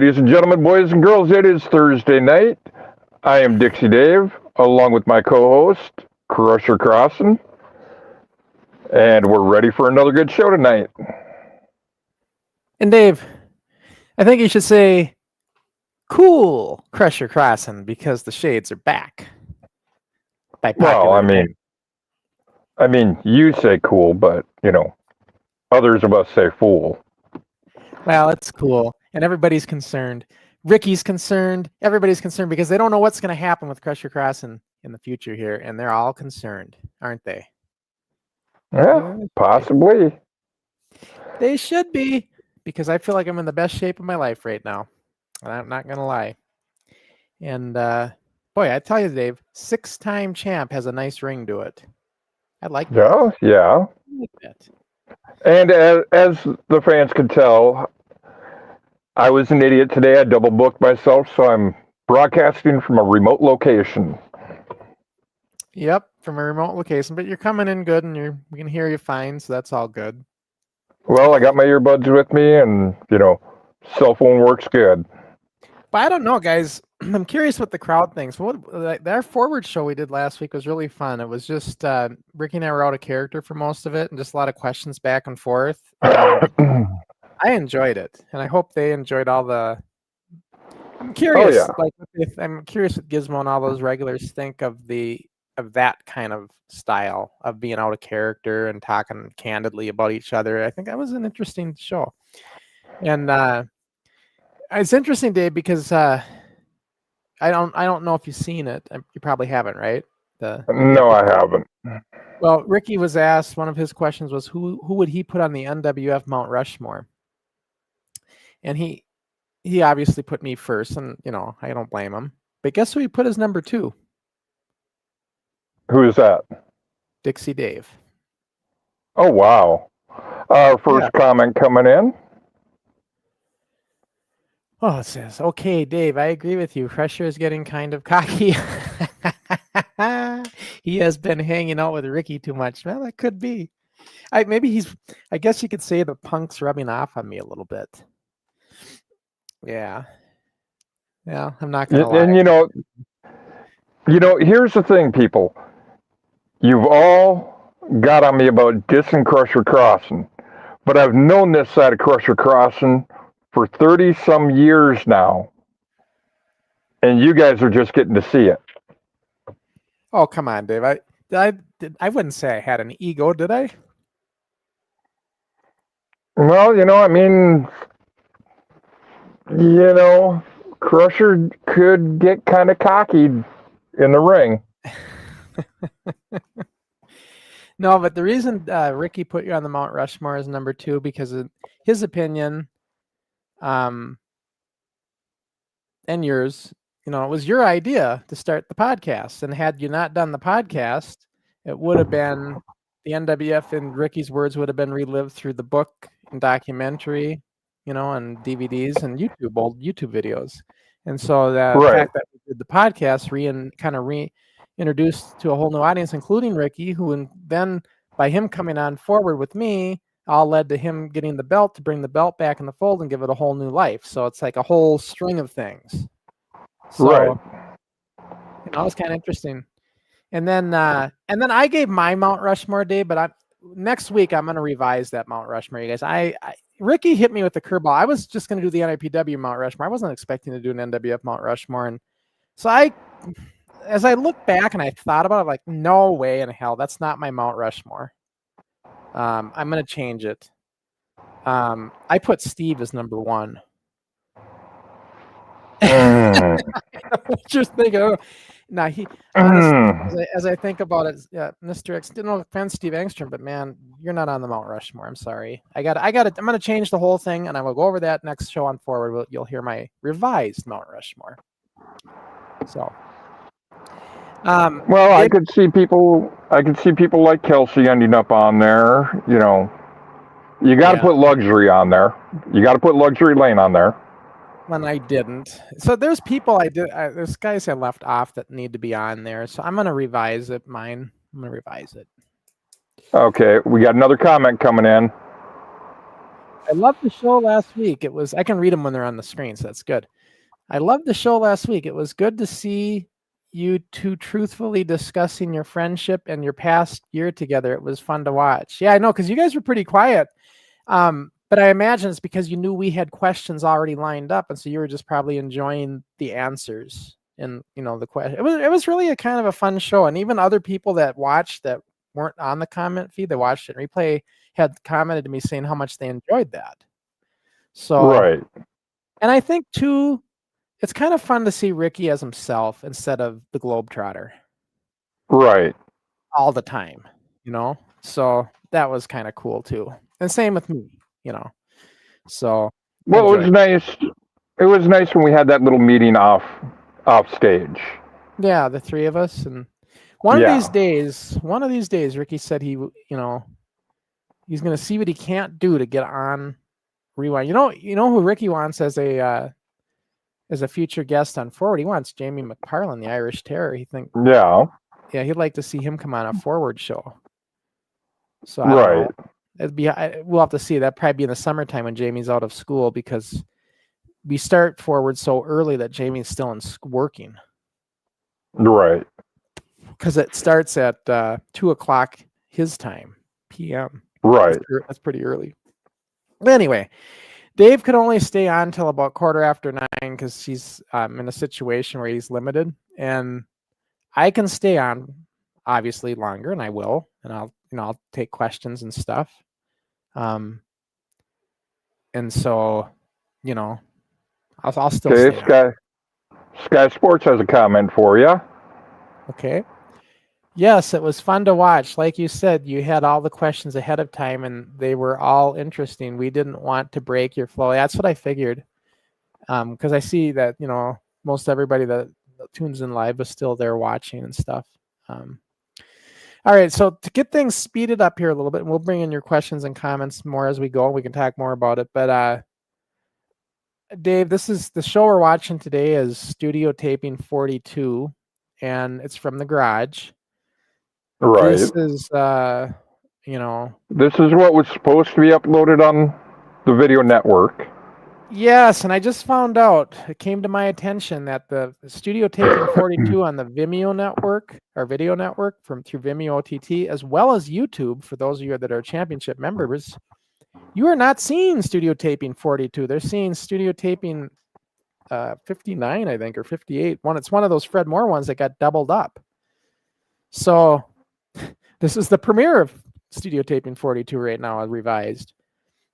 Ladies and gentlemen, boys and girls, it is Thursday night. I am Dixie Dave, along with my co-host, Crossen, and we're ready for another good show tonight. And Dave, I think you should say, cool, Crossen, because the shades are back. Well, I mean, you say cool, but, others of us say fool. Well, it's cool, and everybody's concerned. Ricky's concerned. Everybody's concerned because they don't know what's going to happen with Crossen in the future here, and they're all concerned, aren't they? Yeah, possibly. They should be, because I feel like I'm in the best shape of my life right now, and I'm not going to lie. And, boy, I tell you, Dave, 6-time champ has a nice ring to it. I like that. Yeah. I like that. And as the fans can tell, I was an idiot today. I double booked myself, so I'm broadcasting from a remote location. Yep, from a remote location, but you're coming in good, and we can hear you fine, so that's all good. Well, I got my earbuds with me, and, cell phone works good. But I don't know, guys. I'm curious what the crowd thinks. Our forward show we did last week was really fun. It was just Ricky and I were out of character for most of it, and just a lot of questions back and forth. I enjoyed it, and I hope they enjoyed all the. I'm curious, I'm curious what Gizmo and all those regulars think of that kind of style of being out of character and talking candidly about each other. I think that was an interesting show, and it's interesting, Dave, because I don't know if you've seen it. You probably haven't, right? No, I haven't. Well, Ricky was asked, one of his questions was who would he put on the NWF Mount Rushmore? And he obviously put me first, and I don't blame him. But guess who he put as number 2? Who is that? Dixie Dave. Oh, wow. Our first comment coming in. Oh, it says, okay, Dave, I agree with you. Crusher is getting kind of cocky. He has been hanging out with Ricky too much. Well, that could be. I guess you could say the punk's rubbing off on me a little bit. Yeah. Yeah, I'm not going to lie. And here's the thing, people. You've all got on me about dissing Crusher Crossen, but I've known this side of Crusher Crossen for 30-some years now, and you guys are just getting to see it. Oh, come on, Dave. I wouldn't say I had an ego, did I? Well, Crusher could get kind of cocky in the ring. No, but the reason Ricky put you on the Mount Rushmore as number 2, because in his opinion, and yours, it was your idea to start the podcast. And had you not done the podcast, it would have been the NWF, in Ricky's words, would have been relived through the book and documentary, and DVDs and old YouTube videos. And so the fact that we did the podcast reintroduced to a whole new audience, including Ricky, who then by him coming on forward with me, all led to him getting the belt to bring the belt back in the fold and give it a whole new life. So it's like a whole string of things. So, it's kind of interesting. And then I gave my Mount Rushmore, Dave, but next week I'm going to revise that Mount Rushmore, you guys. Ricky hit me with the curveball. I was just going to do the NIPW Mount Rushmore. I wasn't expecting to do an NWF Mount Rushmore. And so as I look back and I thought about it, like, no way in hell, that's not my Mount Rushmore. I'm going to change it. I put Steve as number 1. Just thinking, now honestly, as I think about it, Mr. X, no offense, Steve Engstrom, but man, you're not on the Mount Rushmore. I'm sorry. I'm going to change the whole thing, and I will go over that next show on forward. You'll hear my revised Mount Rushmore. So. I could see people like Kelsey ending up on there. You got to put luxury on there. You got to put luxury lane on there. When I didn't. So there's people there's guys I left off that need to be on there. So I'm going to revise it. I'm going to revise it. Okay. We got another comment coming in. I loved the show last week. It was, I can read them when they're on the screen, so that's good. I loved the show last week. It was good to see you two truthfully discussing your friendship and your past year together. It was fun to watch. Yeah, I know, because you guys were pretty quiet. But I imagine it's because you knew we had questions already lined up, and so you were just probably enjoying the answers and, you know, the question. It was really a kind of a fun show, and even other people that watched that weren't on the comment feed, that watched it in replay, had commented to me saying how much they enjoyed that. So, Right. and I think too, it's kind of fun to see Ricky as himself instead of the Globetrotter Right. all the time, you know? So that was kind of cool too. And same with me, you know? So, Well, it was enjoyed it. nice. It was nice when we had that little meeting off stage. Yeah, the three of us. And one Yeah. of these days, Ricky said he, you know, he's going to see what he can't do to get on Rewind. You know who Ricky wants as a future guest on Forward? He wants Jamie McParland, the Irish Terror. He think, Yeah. yeah, he'd like to see him come on a Forward show. So I Right. don't know. We'll have to see. That'd probably be in the summertime when Jamie's out of school, because we start Forward so early that Jamie's still working. Right. Because it starts at 2:00 his time, p.m. Right. That's pretty early. But anyway, Dave could only stay on till about 9:15 because he's in a situation where he's limited, and I can stay on obviously longer, and I will, and I'll take questions and stuff. And so, you know, I'll still stay on. Sky Sports has a comment for you. Okay. Yes, it was fun to watch. Like you said, you had all the questions ahead of time, and they were all interesting. We didn't want to break your flow. That's what I figured. Because I see that, you know, most everybody that tunes in live is still there watching and stuff. All right, so to get things speeded up here a little bit, and we'll bring in your questions and comments more as we go. We can talk more about it. But Dave, this is the show we're watching today is Studio Taping 42, and it's from the garage. Right. This is, you know. This is what was supposed to be uploaded on the Video Network. Yes, and I just found out, it came to my attention that the Studio Taping 42 on the Vimeo network, or Video Network, through Vimeo OTT, as well as YouTube, for those of you that are championship members, you are not seeing Studio Taping 42. They're seeing Studio Taping 59, I think, or 58. It's one of those Fred Moore ones that got doubled up. So this is the premiere of Studio Taping 42 right now, revised.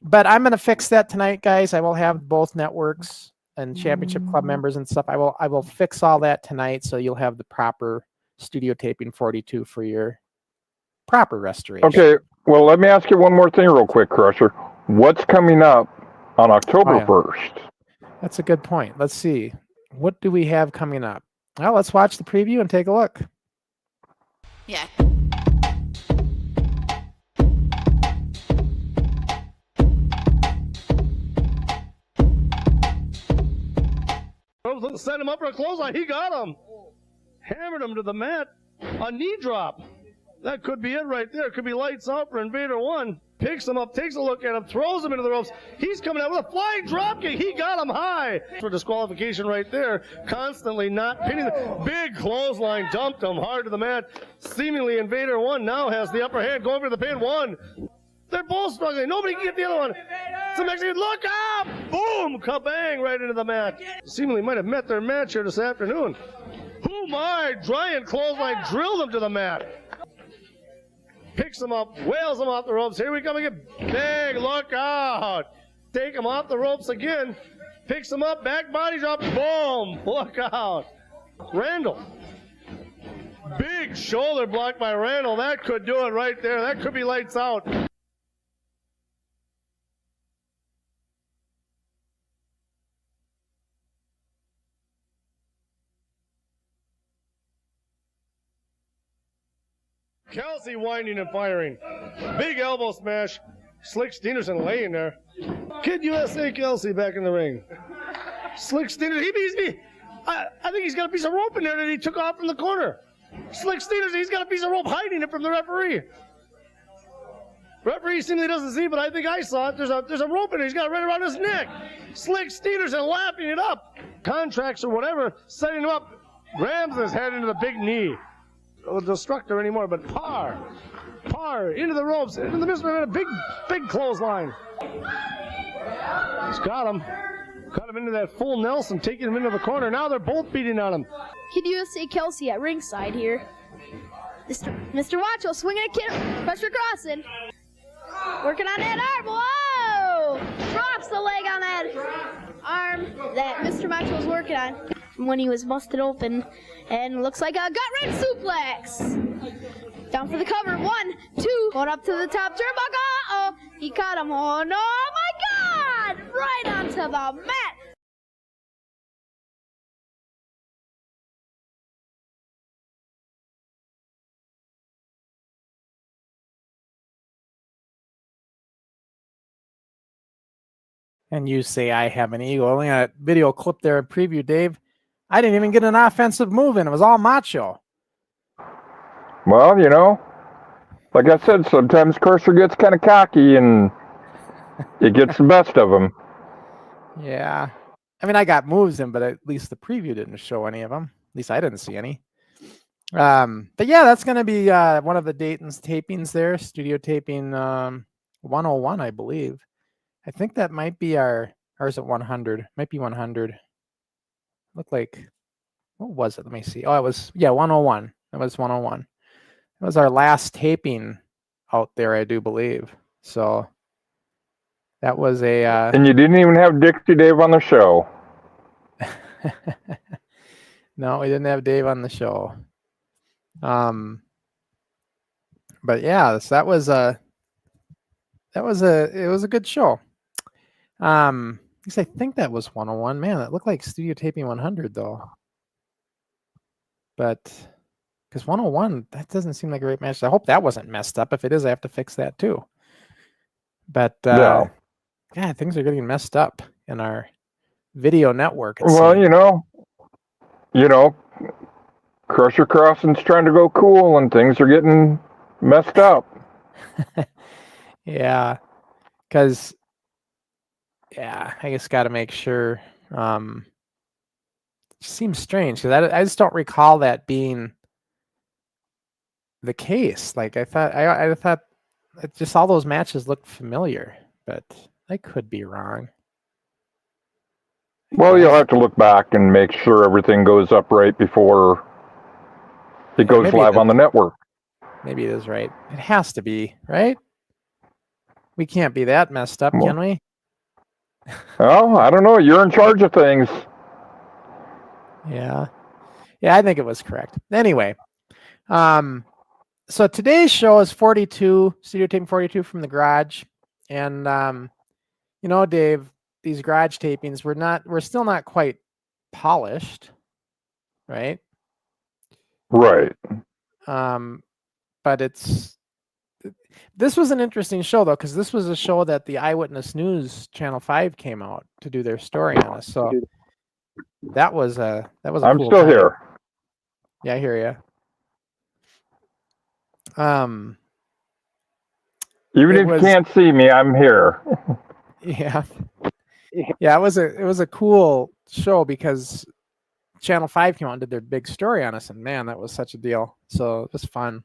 But I'm going to fix that tonight, guys. I will have both networks and championship club members and stuff. I will fix all that tonight, so you'll have the proper Studio Taping 42 for your proper restoration. Okay, well, let me ask you one more thing real quick, Crusher. What's coming up on October 1st? That's a good point. Let's see. What do we have coming up? Well, let's watch the preview and take a look. Yeah. Set him up for a clothesline. He got him. Hammered him to the mat. A knee drop. That could be it right there. Could be lights out for Invader 1. Picks him up, takes a look at him, throws him into the ropes. He's coming out with a flying dropkick. He got him high. For disqualification right there. Constantly not pinning. Big clothesline. Dumped him hard to the mat. Seemingly Invader 1 now has the upper hand. Going for the pin. 1. They're both struggling. Nobody can get the other one. Some Mexican, look out! Boom! Kabang! Right into the mat. Seemingly might have met their match here this afternoon. Oh my! Giant clothesline drilled him to the mat. Picks him up, wails him off the ropes. Here we come again. Big look out! Take him off the ropes again. Picks him up, back body drop. Boom! Look out! Randall. Big shoulder block by Randall. That could do it right there. That could be lights out. Kelsey winding and firing. Big elbow smash. Slick Steenerson laying there. Kid USA Kelsey back in the ring. Slick Steenerson. I think he's got a piece of rope in there that he took off from the corner. Slick Steenerson, he's got a piece of rope hiding it from the referee. Referee seemingly doesn't see, but I think I saw it. There's a rope in there. He's got it right around his neck. Slick Stevenson lapping it up. Contracts or whatever, setting him up. Rams his head into the big knee. No destructor anymore, but par into the ropes, into the middle, a big clothesline. He's got him into that full Nelson, taking him into the corner. Now they're both beating on him. Kid USA Kelsey at ringside here. Mr. Macho swinging a kick, pressure Crossen. Working on that arm. Whoa! Drops the leg on that arm that Mr. Macho was working on when he was busted open. And looks like a gut-wrench suplex. Down for the cover. 1, 2. Going up to the top turnbuckle. Uh-oh. He caught him. Oh, no. Oh, my God. Right onto the mat. And you say I have an ego. Only a video clip there, a preview, Dave. I didn't even get an offensive move in. It was all Macho. Well, like I said, sometimes Cursor gets kind of cocky and it gets the best of him. Yeah. I mean, I got moves in, but at least the preview didn't show any of them. At least I didn't see any. But yeah, that's going to be one of the Dayton's tapings there. Studio taping 101, I believe. I think that might be or is it 100? Might be 100. Looked like, what was it? Let me see. Oh, it was, 101. It was 101. It was our last taping out there, I do believe. So that was a... and you didn't even have Dixie Dave on the show. No, we didn't have Dave on the show. But yeah, that was a good show. Because I think that was 101. Man, that looked like studio taping 100 though. But because 101, that doesn't seem like a great match. I hope that wasn't messed up. If it is, I have to fix that too. But yeah, things are getting messed up in our video network. Well, Crusher Crossen's trying to go cool and things are getting messed up. Yeah, because I just got to make sure. It seems strange because I just don't recall that being the case. Like I thought just all those matches looked familiar, but I could be wrong. Well, you'll have to look back and make sure everything goes up right before it goes live on the network. Maybe it is right. It has to be, right? We can't be that messed up, can we? Well, I don't know. You're in charge of things. Yeah, I think it was correct. Anyway, so today's show is 42, studio taping 42 from the garage. And, Dave, these garage tapings, we're still not quite polished, right? Right. But this was an interesting show though, because this was a show that the Eyewitness News Channel 5 came out to do their story on us. So that was a I'm cool still time. here. Yeah, I hear you. Even if you can't see me, I'm here. Yeah. Yeah, it was a cool show because Channel 5 came out and did their big story on us, and man, that was such a deal. So it was fun.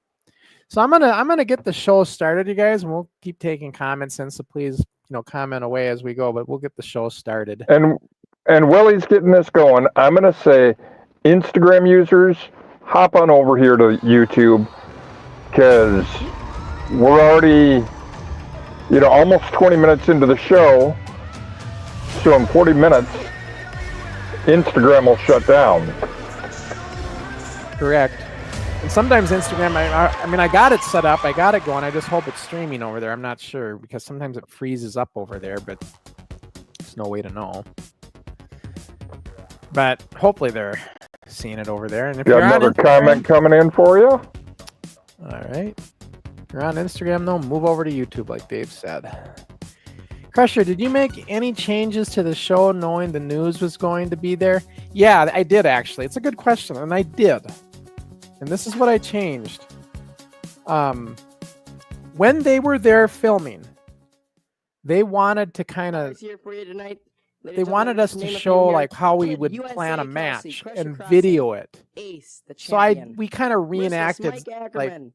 So I'm gonna get the show started, you guys, and we'll keep taking comments in. So please, comment away as we go, but we'll get the show started. And while he's getting this going, I'm gonna say, Instagram users, hop on over here to YouTube, because we're already, almost 20 minutes into the show. So in 40 minutes, Instagram will shut down. Correct. And sometimes Instagram, I got it set up, I got it going. I just hope it's streaming over there. I'm not sure because sometimes it freezes up over there, but there's no way to know. But hopefully they're seeing it over there. And if got another comment coming in for you. All right. If you're on Instagram, though, move over to YouTube, like Dave said. Crusher, did you make any changes to the show knowing the news was going to be there? Yeah, I did, actually. It's a good question, and I did. And this is what I changed. when they were there filming, they wanted to kind of, Here for you tonight. they wanted us to show like how we would plan a match and video it. Ace, the So champion. we kind of Merciless reenacted Mike like Ackerman.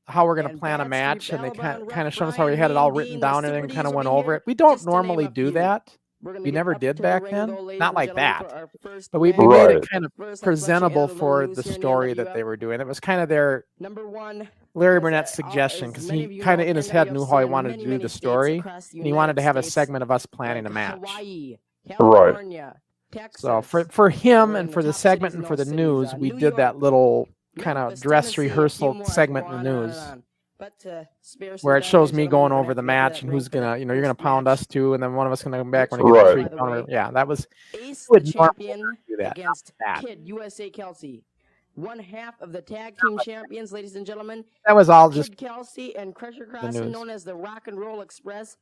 how we're going to And plan a Bad match, Street and they Alabama kind of ref showed us how we had it Brian all Dean, written the down and Super then kind of D's went will be over here, it. We don't just to name normally a do few. that. We're gonna We get never up did to the back ring, then. though, ladies Not and like gentlemen, that. for our first But we match. made Right. it kind of First, let's let you presentable add a little for news the here in the story that NWF. they were doing. It was kind of their Number one, Larry as, Burnett's as suggestion, because many he of you kind of know, in his head knew how he NWFC in wanted many, to do many the states story, across the and he wanted to United have a States, segment of us planning like a match. Hawaii, Right. California, Texas. So for him We're and in for the top cities segment in and for those the cities, news, we New did that York, little kind of Memphis, dress Tennessee, a few rehearsal more. I segment could in go the on and news, on. But to spare some where it time, shows ladies me and going gentlemen, we're over the gonna have match to and get to who's that ring gonna, for you're gonna first pound match. us too, and then one of us gonna come back when Which we get the Right. free by the counter. way, Yeah, that was Ace, would the normally champion, do that. against That Kid USA Kelsey. One half of the tag team champions, ladies and gentlemen. that was all just Kid Kelsey and Crusher the Crossen, news. known as the Rock and Roll Express,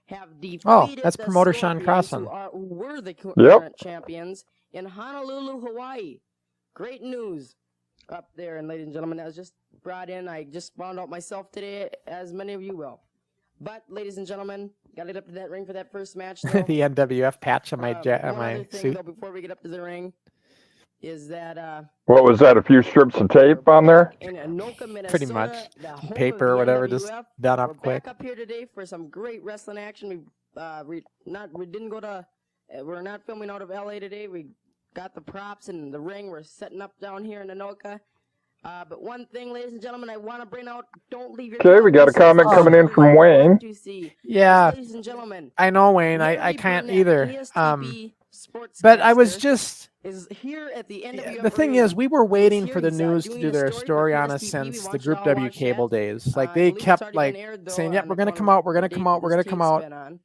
have defeated Oh, that's the promoter Sean Scorpions, Crossen. who were the Yep. current champions in Honolulu, Hawaii. Great news up there, and ladies and gentlemen, that was just brought in. I just found out myself today, as many of you will. But, ladies and gentlemen, got to get up to that ring for that first match. Though. the NWF patch on my One other my thing, suit. though, before we get up to the ring, is that What was that? A few strips of tape on there? in Anoka, Minnesota, Pretty much. the home Paper of or the whatever, just NWF. done up We're quick. back up here today for some great wrestling action. We didn't go to, we're not filming out of LA today. We got the props and the ring. We're setting up down here in Anoka. But one thing, ladies and gentlemen, I want to bring out, don't leave your Okay, we got a comment comments. coming in from Wayne. To see. Yeah, Ladies and gentlemen, I know, Wayne. I Larry can't Burnett, either. KSTP But I was sportscaster, just. is here at the NWF The thing is, Arena. we were waiting He's for here. the He's, news to doing do a their story story for on us KSTP. We since the want you Group to all W watch cable that. days. Like I they believe it's kept already like been aired, though, saying, "Yep, on we're the gonna phone come out, we're the gonna date come out, that we're this gonna come tape's out," been on.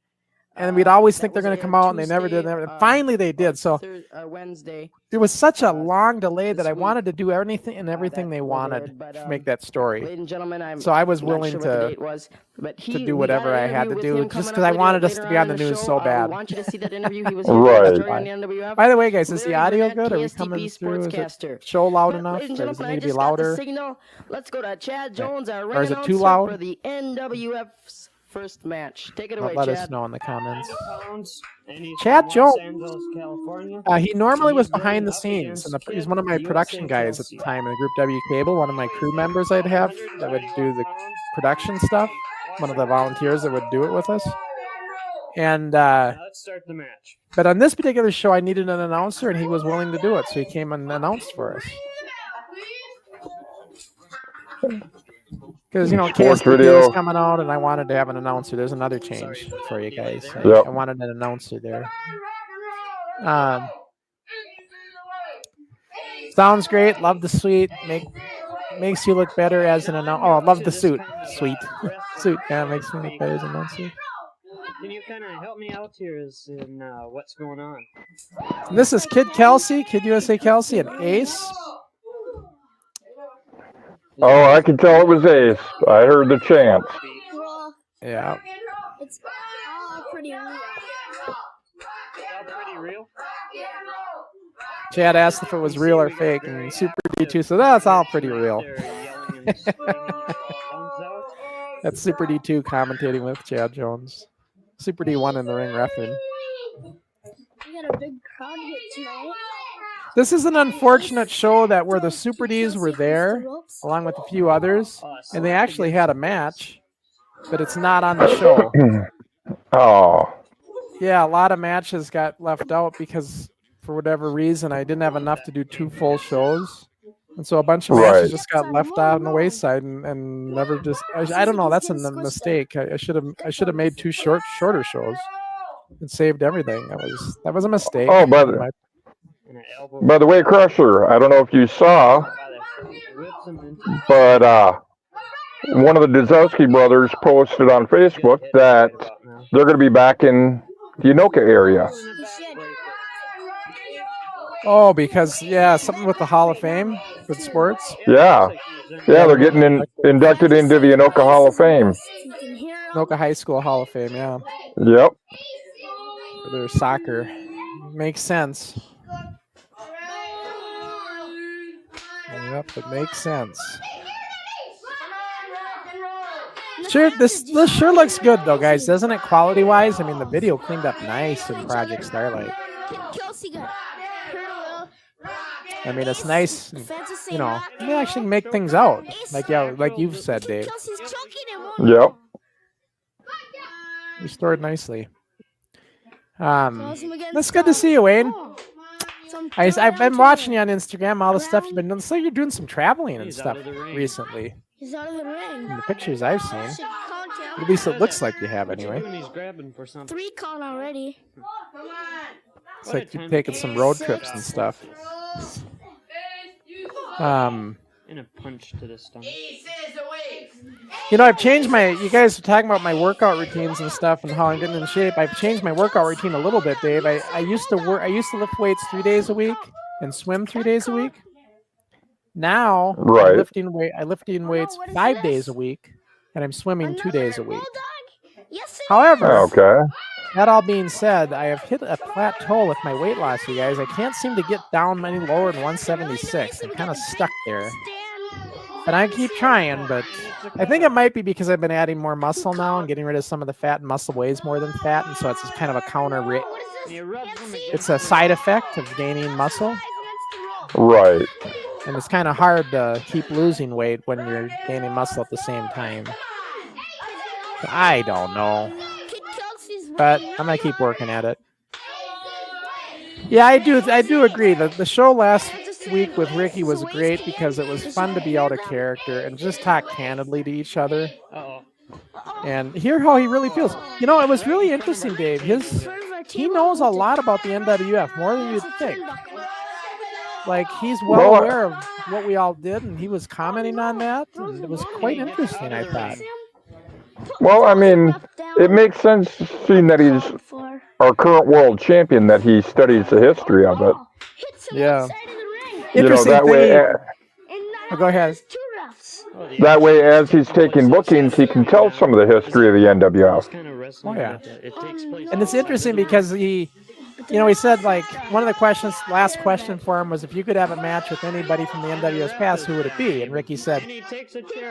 and we'd always That think they're was gonna aired come out, and they never did. Tuesday, Finally, they did. So Wednesday. it was such a long delay that this I week, wanted to do anything and everything that they was wanted aired, but, to make that story. Ladies and gentlemen, So I was not willing sure what the to date was, but do we got whatever an I had interview to with do him just coming because up I wanted us later to be on on the in news show. so bad. We want you to see that interview. He was here Right. for the story on the NWF. By the way, guys, is the Larry audio Burnett, good? Are we KSTP coming through? Is it sportscaster. show loud But, enough? ladies and Or does it gentlemen, I need to be just got the louder? signal. Let's go to Chad Jones, our Or ring is it too announcer loud? for the NWF's first match. Take it away, Let us Chad. know in the comments. And he's Chad from Jones. Los Angeles, California. He normally was He's going behind the up scenes, and against he's Kid one of my production USA guys at the Kelsey. time in the Group W cable. One of my crew members I'd have that would do the 131 pounds. production stuff. One of the volunteers that would do it with us. And Now let's start the match. but on this particular show, I needed an announcer, and he was willing to do it, so he came and announced for us. Because Sports KSTP video. was coming out, and I wanted to have an announcer. There's another change for you guys. Yep. I wanted an announcer there. Sounds great. Love the suite. Makes you look better as an announcer. Oh, love the suit. Sweet. Suit. Yeah, makes me look better as an announcer. Can you kind of help me out here as in what's going on? And this is Kid Kelsey, Kid USA Kelsey, and Ace. Oh, I can tell it was Ace. I heard the chants. Well, Yeah. it's all pretty real. All pretty real? Chad asked if it was real or fake, and Super D2 said, "That's all pretty real." They're yelling and screaming their lungs out. That's Super D2 commentating with Chad Jones. Super D1 in the ring refereeing. We got a big crowd here tonight. This is an unfortunate show that where the Super Ds were there, along with a few others, and they actually had a match, but it's not on the show. Oh, Yeah, a lot of matches got left out because for whatever reason I didn't have enough to do 2 full shows. And so a bunch of matches Right. just got left out on the wayside and never just I don't know, that's a mistake. I should have made 2 shorter shows and saved everything. That was a mistake. Oh, And an elbow by the way, Crusher, I don't know if you saw, whips him into but one of the Dazowski brothers posted on Facebook that they're going to be back in the Anoka area. Oh, because something with the Hall of Fame with sports. Yeah, they're getting inducted into the Anoka Hall of Fame. You can hear 'em. Anoka High School Hall of Fame, yeah. Yep. For their soccer. Makes sense. Yep, it makes sense. Sure, this sure looks good though, guys, doesn't it? Quality wise, I mean, the video cleaned up nice in Project Starlight. Kelsey got hurt. I mean, it's nice, you know, they actually make things out, like you've said, Dave. Kelsey's choking him. Yep. Restored nicely. That's good to see you, Wayne. I've been watching you on Instagram, all the stuff you've been doing. Looks like you're doing some traveling and stuff recently. He's out of the ring. In the pictures I've seen. At least it looks like you have, anyway. He's grabbing for something. 3 count already. It's like you're taking some road trips and stuff. And a punch to the stomach. You know, I've changed my. You guys are talking about my workout routines and stuff, and how I'm getting in shape. I've changed my workout routine a little bit, Dave. I used to lift weights 3 days a week and swim 3 days a week. Now, Right. I'm lifting weights 5 days a week, and I'm swimming 2 days a week. Yes, However, Okay. that all being said, I have hit a plateau with my weight loss, you guys. I can't seem to get down any lower than 176. I'm kind of stuck there. And I keep trying, but I think it might be because I've been adding more muscle now and getting rid of some of the fat, and muscle weighs more than fat, and so it's just kind of a counter. It's a side effect of gaining muscle, Right. and it's kind of hard to keep losing weight when you're gaining muscle at the same time. I don't know, but I'm gonna keep working at it. Yeah, I do agree that the show last week with Ricky was great because it was fun to be out of character and just talk candidly to each other and hear how he really feels. You know, it was really interesting, Dave. He knows a lot about the NWF, more than you'd think. Like, he's well aware of what we all did, and he was commenting on that, and it was quite interesting, I thought. Well, I mean, it makes sense seeing that he's our current world champion, that he studies the history of it. Yeah. You know, Interesting that thing. way, Oh, go ahead. that way, as he's taking bookings, he can tell some of the history of the NWF. Oh, yeah. And it's interesting because he said, like, one of the last question for him was, if you could have a match with anybody from the NWF's past, who would it be? And Ricky said,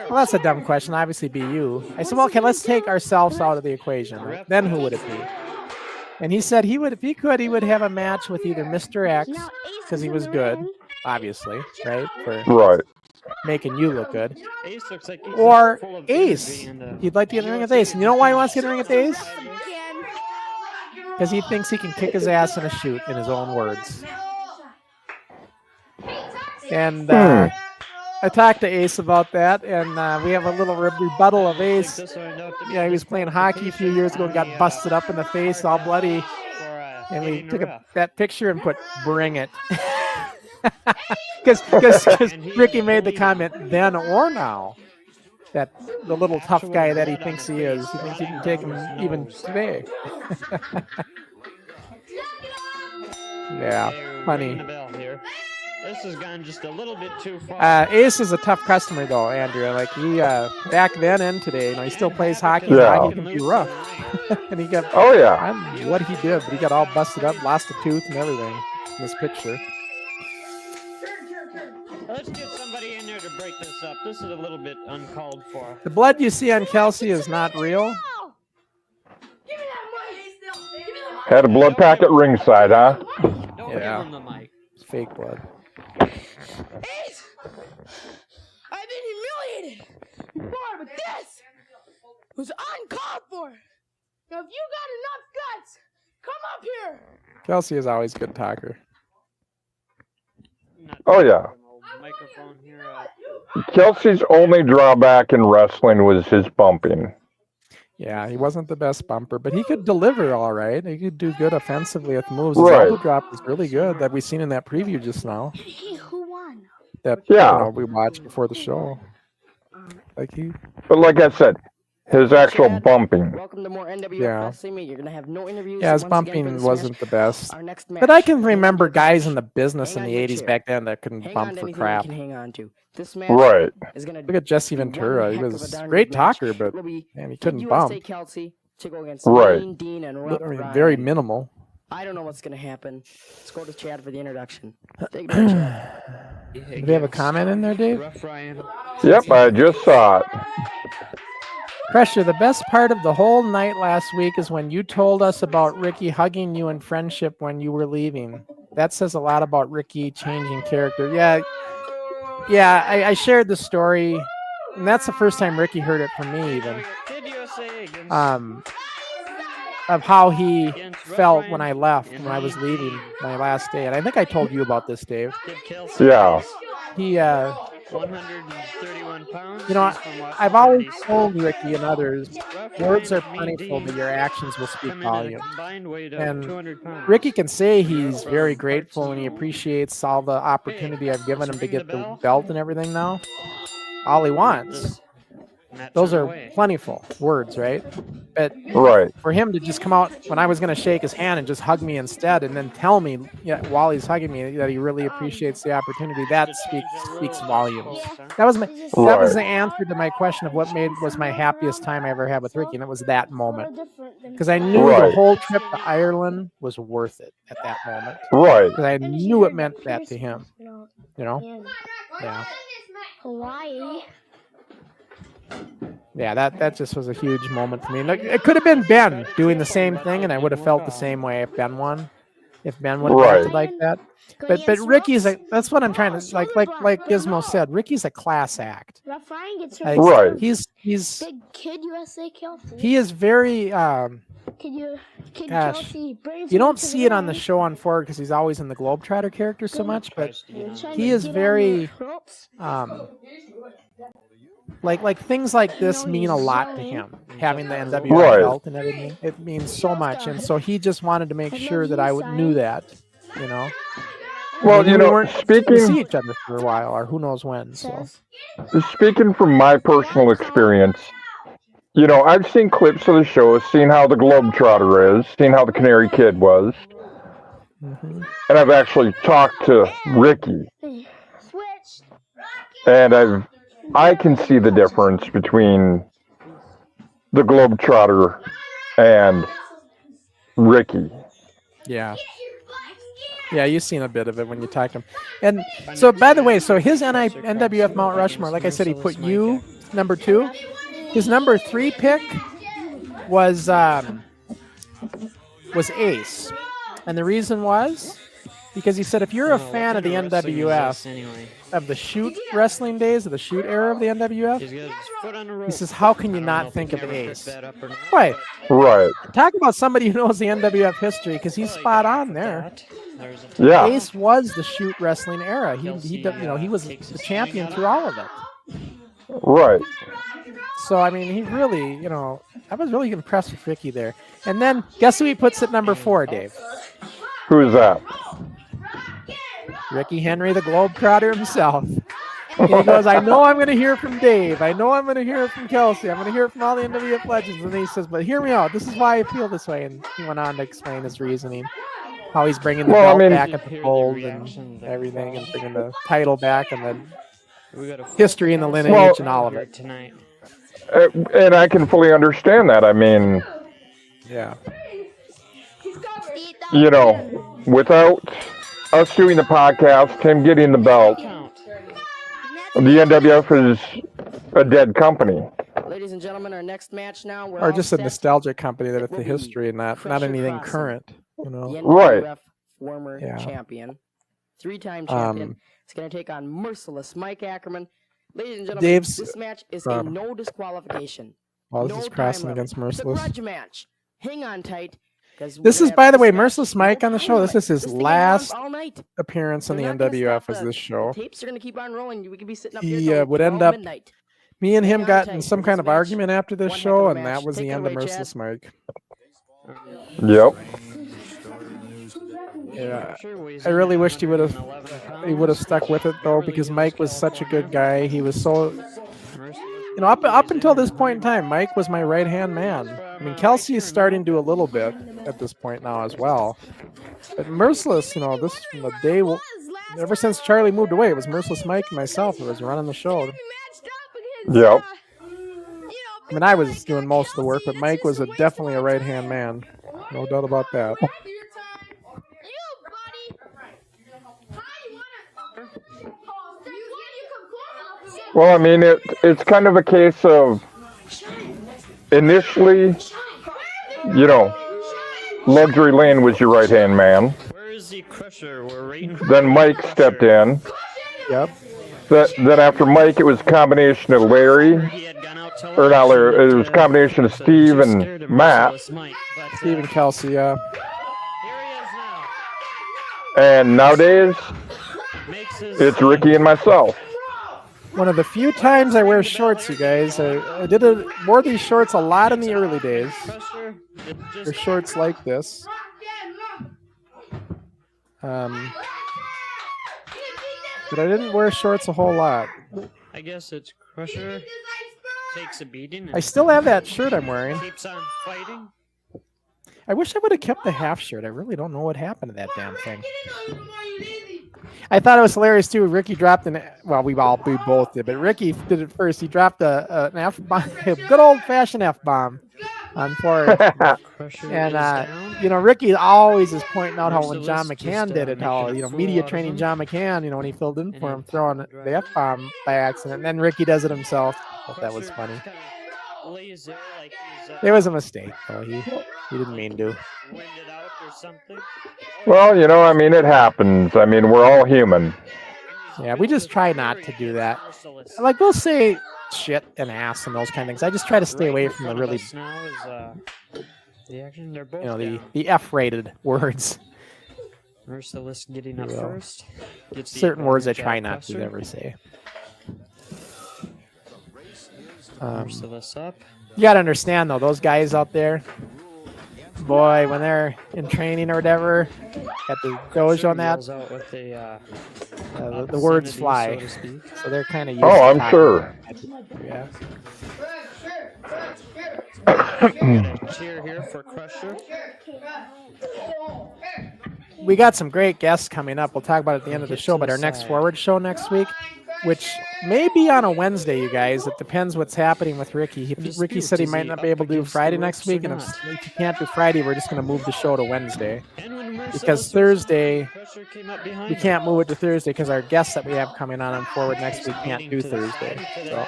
well, that's a dumb question. Obviously be you. I said, well, okay, let's take ourselves out of the equation. Then who would it be? And he said if he could, he would have a match with either Mr. X, because he was good, obviously, right? For Right. making you look good. Ace looks like Or Ace. He'd like to get in the ring with Ace. And you know why he wants to get in the ring with Ace? Because he thinks he can kick his ass in a shoot, in his own words. And I talked to Ace about that, and we have a little rebuttal of Ace. Yeah, he was playing hockey a few years ago and got busted up in the face, all bloody. And we took that picture and put, "Bring it." Because Ricky made the comment, then or now, that the little tough guy that he thinks he is, he thinks he can take him even today. Yeah, funny. This has gone just a little bit too far. Ace is a tough customer, though, Andrew. Like, he back then and today, he still plays hockey. Yeah. Hockey can be rough. And he got, Oh, yeah. I don't know what he did, but he got all busted up, lost a tooth and everything in this picture. Let's get somebody in there to break this up. This is a little bit uncalled for. The blood you see on Kelsey is not real. Had a blood packet ringside, huh? Don't Yeah. give him the mic. It's fake blood. Ace! I've been humiliated before, but this was uncalled for. Now, if you got enough guts, come up here. Kelsey is always a good talker. Not Oh, yeah. microphone here. Kelsey's only drawback in wrestling was his bumping. Yeah, he wasn't the best bumper, but he could deliver all right. He could do good offensively with moves. His Right. elbow drop was really good that we seen in that preview just now. Who won? That Yeah. we watched before the show. Like he, But like I said, his actual bumping. Welcome to more NWF Yeah. Wrestling Meet. You're gonna have no interviews. yeah, his Once again, for bumping this wasn't match, the best. our next But I match, can remember Hang guys in the business in on the your 80s chair. back then that couldn't on bump to for anything crap. you can hang on to. This match Right. is gonna Look at Jesse be one Ventura. He heck of was a a darn great good match. talker, but It'll be man, he Big couldn't USA bump. Kelsey to go against Right. Mean Dean and Rough I mean, Ryan. very minimal. I don't know what's gonna happen. Let's go to Chad for the introduction. Take it away, Chad. Do we have a comment in there, Dave? Rough Ryan. Yep, I just saw it. Crusher, the best part of the whole night last week is when you told us about Ricky hugging you in friendship when you were leaving. That says a lot about Ricky changing character. Yeah, I shared the story, and that's the first time Ricky heard it from me even. Of how he felt when I left, when I was leaving my last day. And I think I told you about this, Dave. Yeah. He, 131 pounds. you know, I've always told Ricky and others, words are plentiful, but your actions will speak volumes. And Ricky can say he's very grateful and he appreciates all the opportunity I've given him to get the belt and everything now. All he wants. Those are plentiful words, right? But Right. for him to just come out when I was going to shake his hand and just hug me instead, and then tell me while he's hugging me that he really appreciates the opportunity, that speaks volumes. That was the answer to my question of what was my happiest time I ever had with Ricky, and it was that moment. Because I knew the whole trip to Ireland was worth it at that moment. Right. Because I knew it meant that to him. You know? Yeah. Hawaii. Yeah, that just was a huge moment for me. Like, it could have been Ben doing the same thing, and I would have felt the same way if Ben won. If Ben would have acted like that. But Ricky's that's what I'm trying to like Gizmo said. Ricky's a class act. Like, right. He's Big Kid USA Kelsey. he is very Kid gosh, Kelsey you don't see it on the show on forward because he's always in the Globetrotter character so much, but he is very like things like this mean a lot to him, having the NWF belt and everything. It means so much, and so he just wanted to make sure that I knew that, you know. Well, we weren't speaking to see each other for a while, or who knows when. So, speaking from my personal experience, I've seen clips of the show, seen how the Globetrotter is, seen how the Canary Kid was, and I've actually talked to Ricky, and I can see the difference between the Globetrotter and Ricky. Yeah, you've seen a bit of it when you talk to him. And so, by the way, his NWF Mount Rushmore, like I said, he put you number 2. His number 3 pick was Ace, and the reason was because he said if you're a fan of the NWF, of the shoot wrestling days, of the shoot era of the NWF, he says, how can you not think of Ace? Right. Talk about somebody who knows the NWF history, because he's spot on there. Yeah. Ace was the shoot wrestling era. He was the champion through all of it. Right. So, I mean, he really, I was really impressed with Ricky there. And then, guess who he puts at number 4, Dave? Who is that? Ricky Henry, the Globetrotter himself. And he goes, I know I'm going to hear from Dave. I know I'm going to hear from Kelsey. I'm going to hear from all the NWF legends. And then he says, but hear me out. This is why I feel this way. And he went on to explain his reasoning. How he's bringing the belt back at the fold and everything, and bringing the title back, and the history and the lineage and all of it. And I can fully understand that. I mean, yeah. Without us doing the podcast, him getting the belt, the NWF is a dead company. Ladies and gentlemen, our next match now. Or just a nostalgic company that it's the history and not anything current. The NWF Right. former champion, 3-time champion. It's going to take on Merciless Mike Ackerman. Ladies and gentlemen, this match is a no disqualification. Oh, this is Crossen against Merciless. It's a grudge match. Hang on tight. This is, by the way, Merciless Mike on the show. This is his last appearance on the NWF as this show. Tapes are going to keep on rolling. We could be sitting up he would end up. Me and him got in some kind of argument after this show, and that was the end of Merciless Mike. Yep. Yeah, I really wished he would have stuck with it though, because Mike was such a good guy. He was so, up until this point in time, Mike was my right hand man. I mean, Kelsey is starting to do a little bit at this point now as well. But Merciless, this from the day, ever since Charlie moved away, it was Merciless Mike and myself who was running the show. Yep. I mean, I was doing most of the work, but Mike was definitely a right hand man. No doubt about that. Well, I mean, it's kind of a case of initially, you know, Luxury Lane was your right-hand man. Where is the Crusher? We're waiting for Then Mike Crusher. stepped in. Yep. Then after Mike, it was a combination of Larry, He had gone out to or not lunch, Larry, it was a and, combination of so Steve too and scared of Matt. Merciless Mike, but, Steve and Kelsey, yeah. here he is now. And nowadays, Makes his it's Ricky and myself. One of the few times I wear shorts, you guys. I wore these shorts a lot in the early days. Crusher. It's They're just shorts like this. But I didn't wear shorts a whole lot. I guess it's Crusher takes a beating I and still have that shirt I'm wearing. keeps on fighting. I wish I would have kept the half shirt. I really don't know what happened to that damn thing. I thought it was hilarious too. Ricky dropped we both did, but Ricky did it first. He dropped an F bomb, a good old fashioned F bomb on Ford. Crusher And is down. you know, Ricky always is pointing out how when Merciless John McCann just, did it, how making a you know, fool media out of training him. John McCann, you know, when he filled in for And him, throwing the F bomb by accident. And then Ricky does it himself. I thought that was Crusher funny. just kinda lays there like he's It was a mistake, though. He didn't mean to. winded out or something. Well, you know, I mean, it happens. I mean, we're all human. Yeah, we just try not to do that. Merciless. Like we'll say shit and ass and those kind of things. I just try to stay Right away in from the front of really, us now is, the action. They're both you know, down. the F-rated words. Merciless getting up Yeah. first. Gets the Certain words I advantage try at not to Crusher. ever say. Merciless up. You gotta understand though, those guys out there, boy, when they're in training or whatever, got the dojo on that, Yells out with the the words obscenity, fly. so to speak. So they're kind of used Oh, to I'm talking sure. like that. Yeah. Got a cheer here for Crusher. We got some great guests coming up. We'll talk about it at the end of the show, but our next forward show next week, which may be on a Wednesday, you guys. It depends what's happening with Ricky. Ricky said he might not be able to do Friday next week, and if he can't do Friday, we're just going to move the show to Wednesday. Because Thursday, Pressure came up behind we him. can't move it to Thursday because our guests that we have coming on forward next week can't do Thursday. So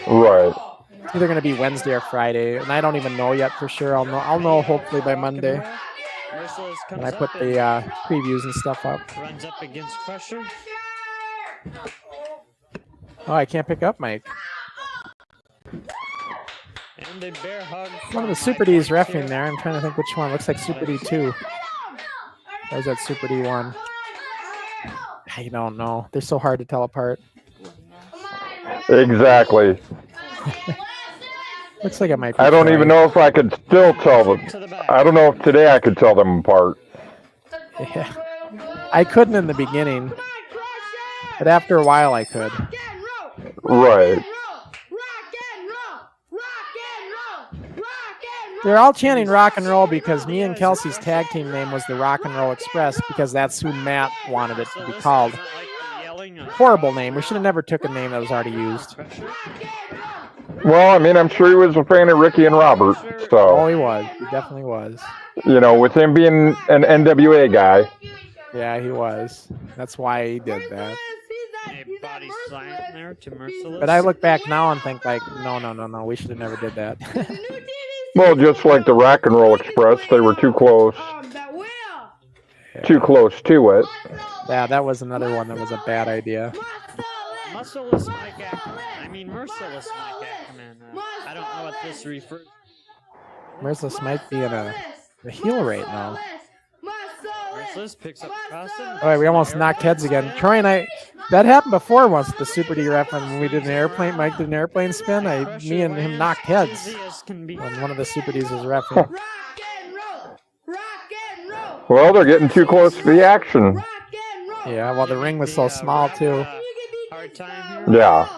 Right. it's either going to be Wednesday or Friday, and I don't even know yet for sure. I'll know hopefully by Monday Merciless comes when I up put and the previews and stuff up. runs up against Crusher. Oh, I can't pick up Mike. And a bear hug. One of the from Super Mike D's right reffing here. there. I'm trying to think which one. Looks like Super D 2. There's that Super D 1. I don't know. They're so hard to tell apart. Exactly. Looks like it might be. I don't Troy. even know if I could still tell them. To the back. I don't know if today I could tell them apart. Yeah. I couldn't in the beginning, but after a while I could. Right. They're all chanting rock and roll because me and Kelsey's tag team name was the Rock and Roll Express because that's who Matt wanted it to be called. Doesn't like the yelling of Horrible name. We should have never took a name that was already used. Crusher. Well, I mean, I'm sure he was a fan of Ricky and Robert. Oh, So, he was. He definitely was. you know, with him being an NWA guy. Yeah, he was. That's why he did that. A body slam there to Merciless. But I look back now and think like, no, we should have never did that. Well, just like the Rock and Roll Express, they were too close to it. Yeah, that was another one that was a bad idea. Merciless Mike Merciless Mike Ackerman. I don't know what this refers. Merciless might be in a heel right now. Merciless picks up Crossen. Oh, wait, we almost knocked heads again. Troy and I, that happened before once, the Super D ref, when we did an airplane, Mike did an airplane spin. Me and him knocked heads Easy as can be. when one of the Super Ds was reffing. Well, they're getting too close to the action. Yeah, well, the ring was so small, too. Hard time here. Yeah.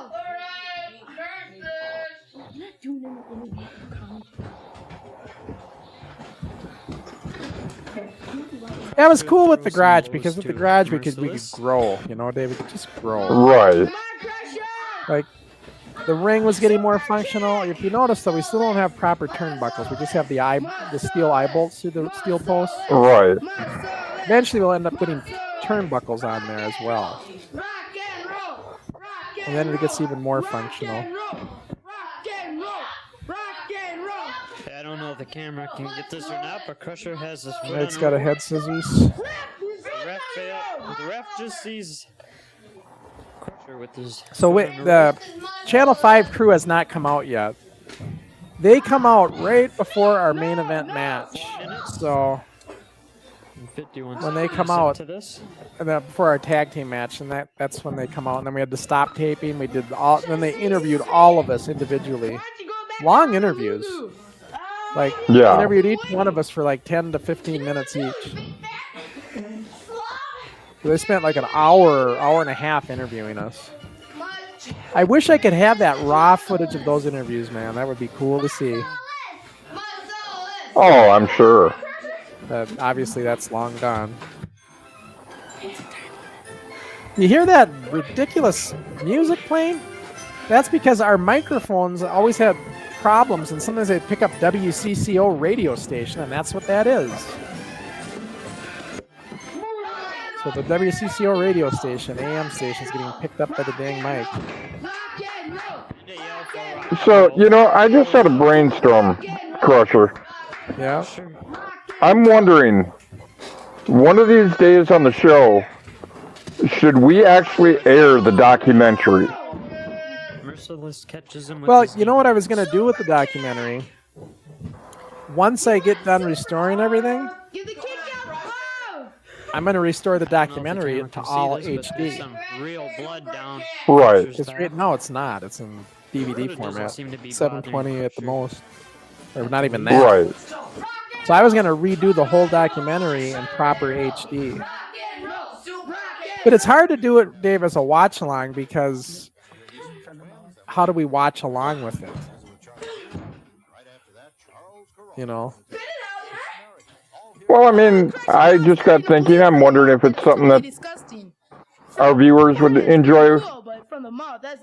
That was cool with the garage because with the garage we could grow, you know, Dave, we could just grow. Right. Like the ring was getting more functional. If you notice though, we still don't have proper turnbuckles. We just have the steel eye bolts through the steel posts. Right. Eventually we'll end up putting turnbuckles on there as well. And then it gets even more functional. don't know if the camera can get this or not, but Crusher has his foot It's on got the a head scissors. The ref failed. The ref just sees Crusher with his. So foot wait, on the Channel 5 crew has not come out yet. They come out right before our main event match. So 51 when they come seconds out, into this. and then before our tag team match, and that's when they come out. And then we had to stop taping. We did all. Then they interviewed all of us individually. Long interviews. Like Yeah. interviewed each one of us for like 10 to 15 minutes each. So they spent like an hour and a half interviewing us. I wish I could have that raw footage of those interviews, man. That would be cool to see. Oh, I'm sure. But obviously that's long gone. You hear that ridiculous music playing? That's because our microphones always had problems, and sometimes they'd pick up WCCO radio station, and that's what that is. So the WCCO radio station, AM station, is getting picked up by the dang mic. So, I just had a brainstorm, Crusher. Yeah. I'm wondering, one of these days on the show, should we actually air the documentary? Merciless catches him with Well, his you know what I was going to do with the documentary? Once I get done restoring everything, I'm going to restore the documentary into all HD. Some real blood down. Right. No, it's not. It's in DVD Doesn't format. seem to be 720 bothering at the Crusher. most. Or not even that. Right. So I was going to redo the whole documentary in proper HD. But it's hard to do it, Dave, as a watch along because how do we watch along with it? Well, I mean, I just got thinking, I'm wondering if it's something that our viewers would enjoy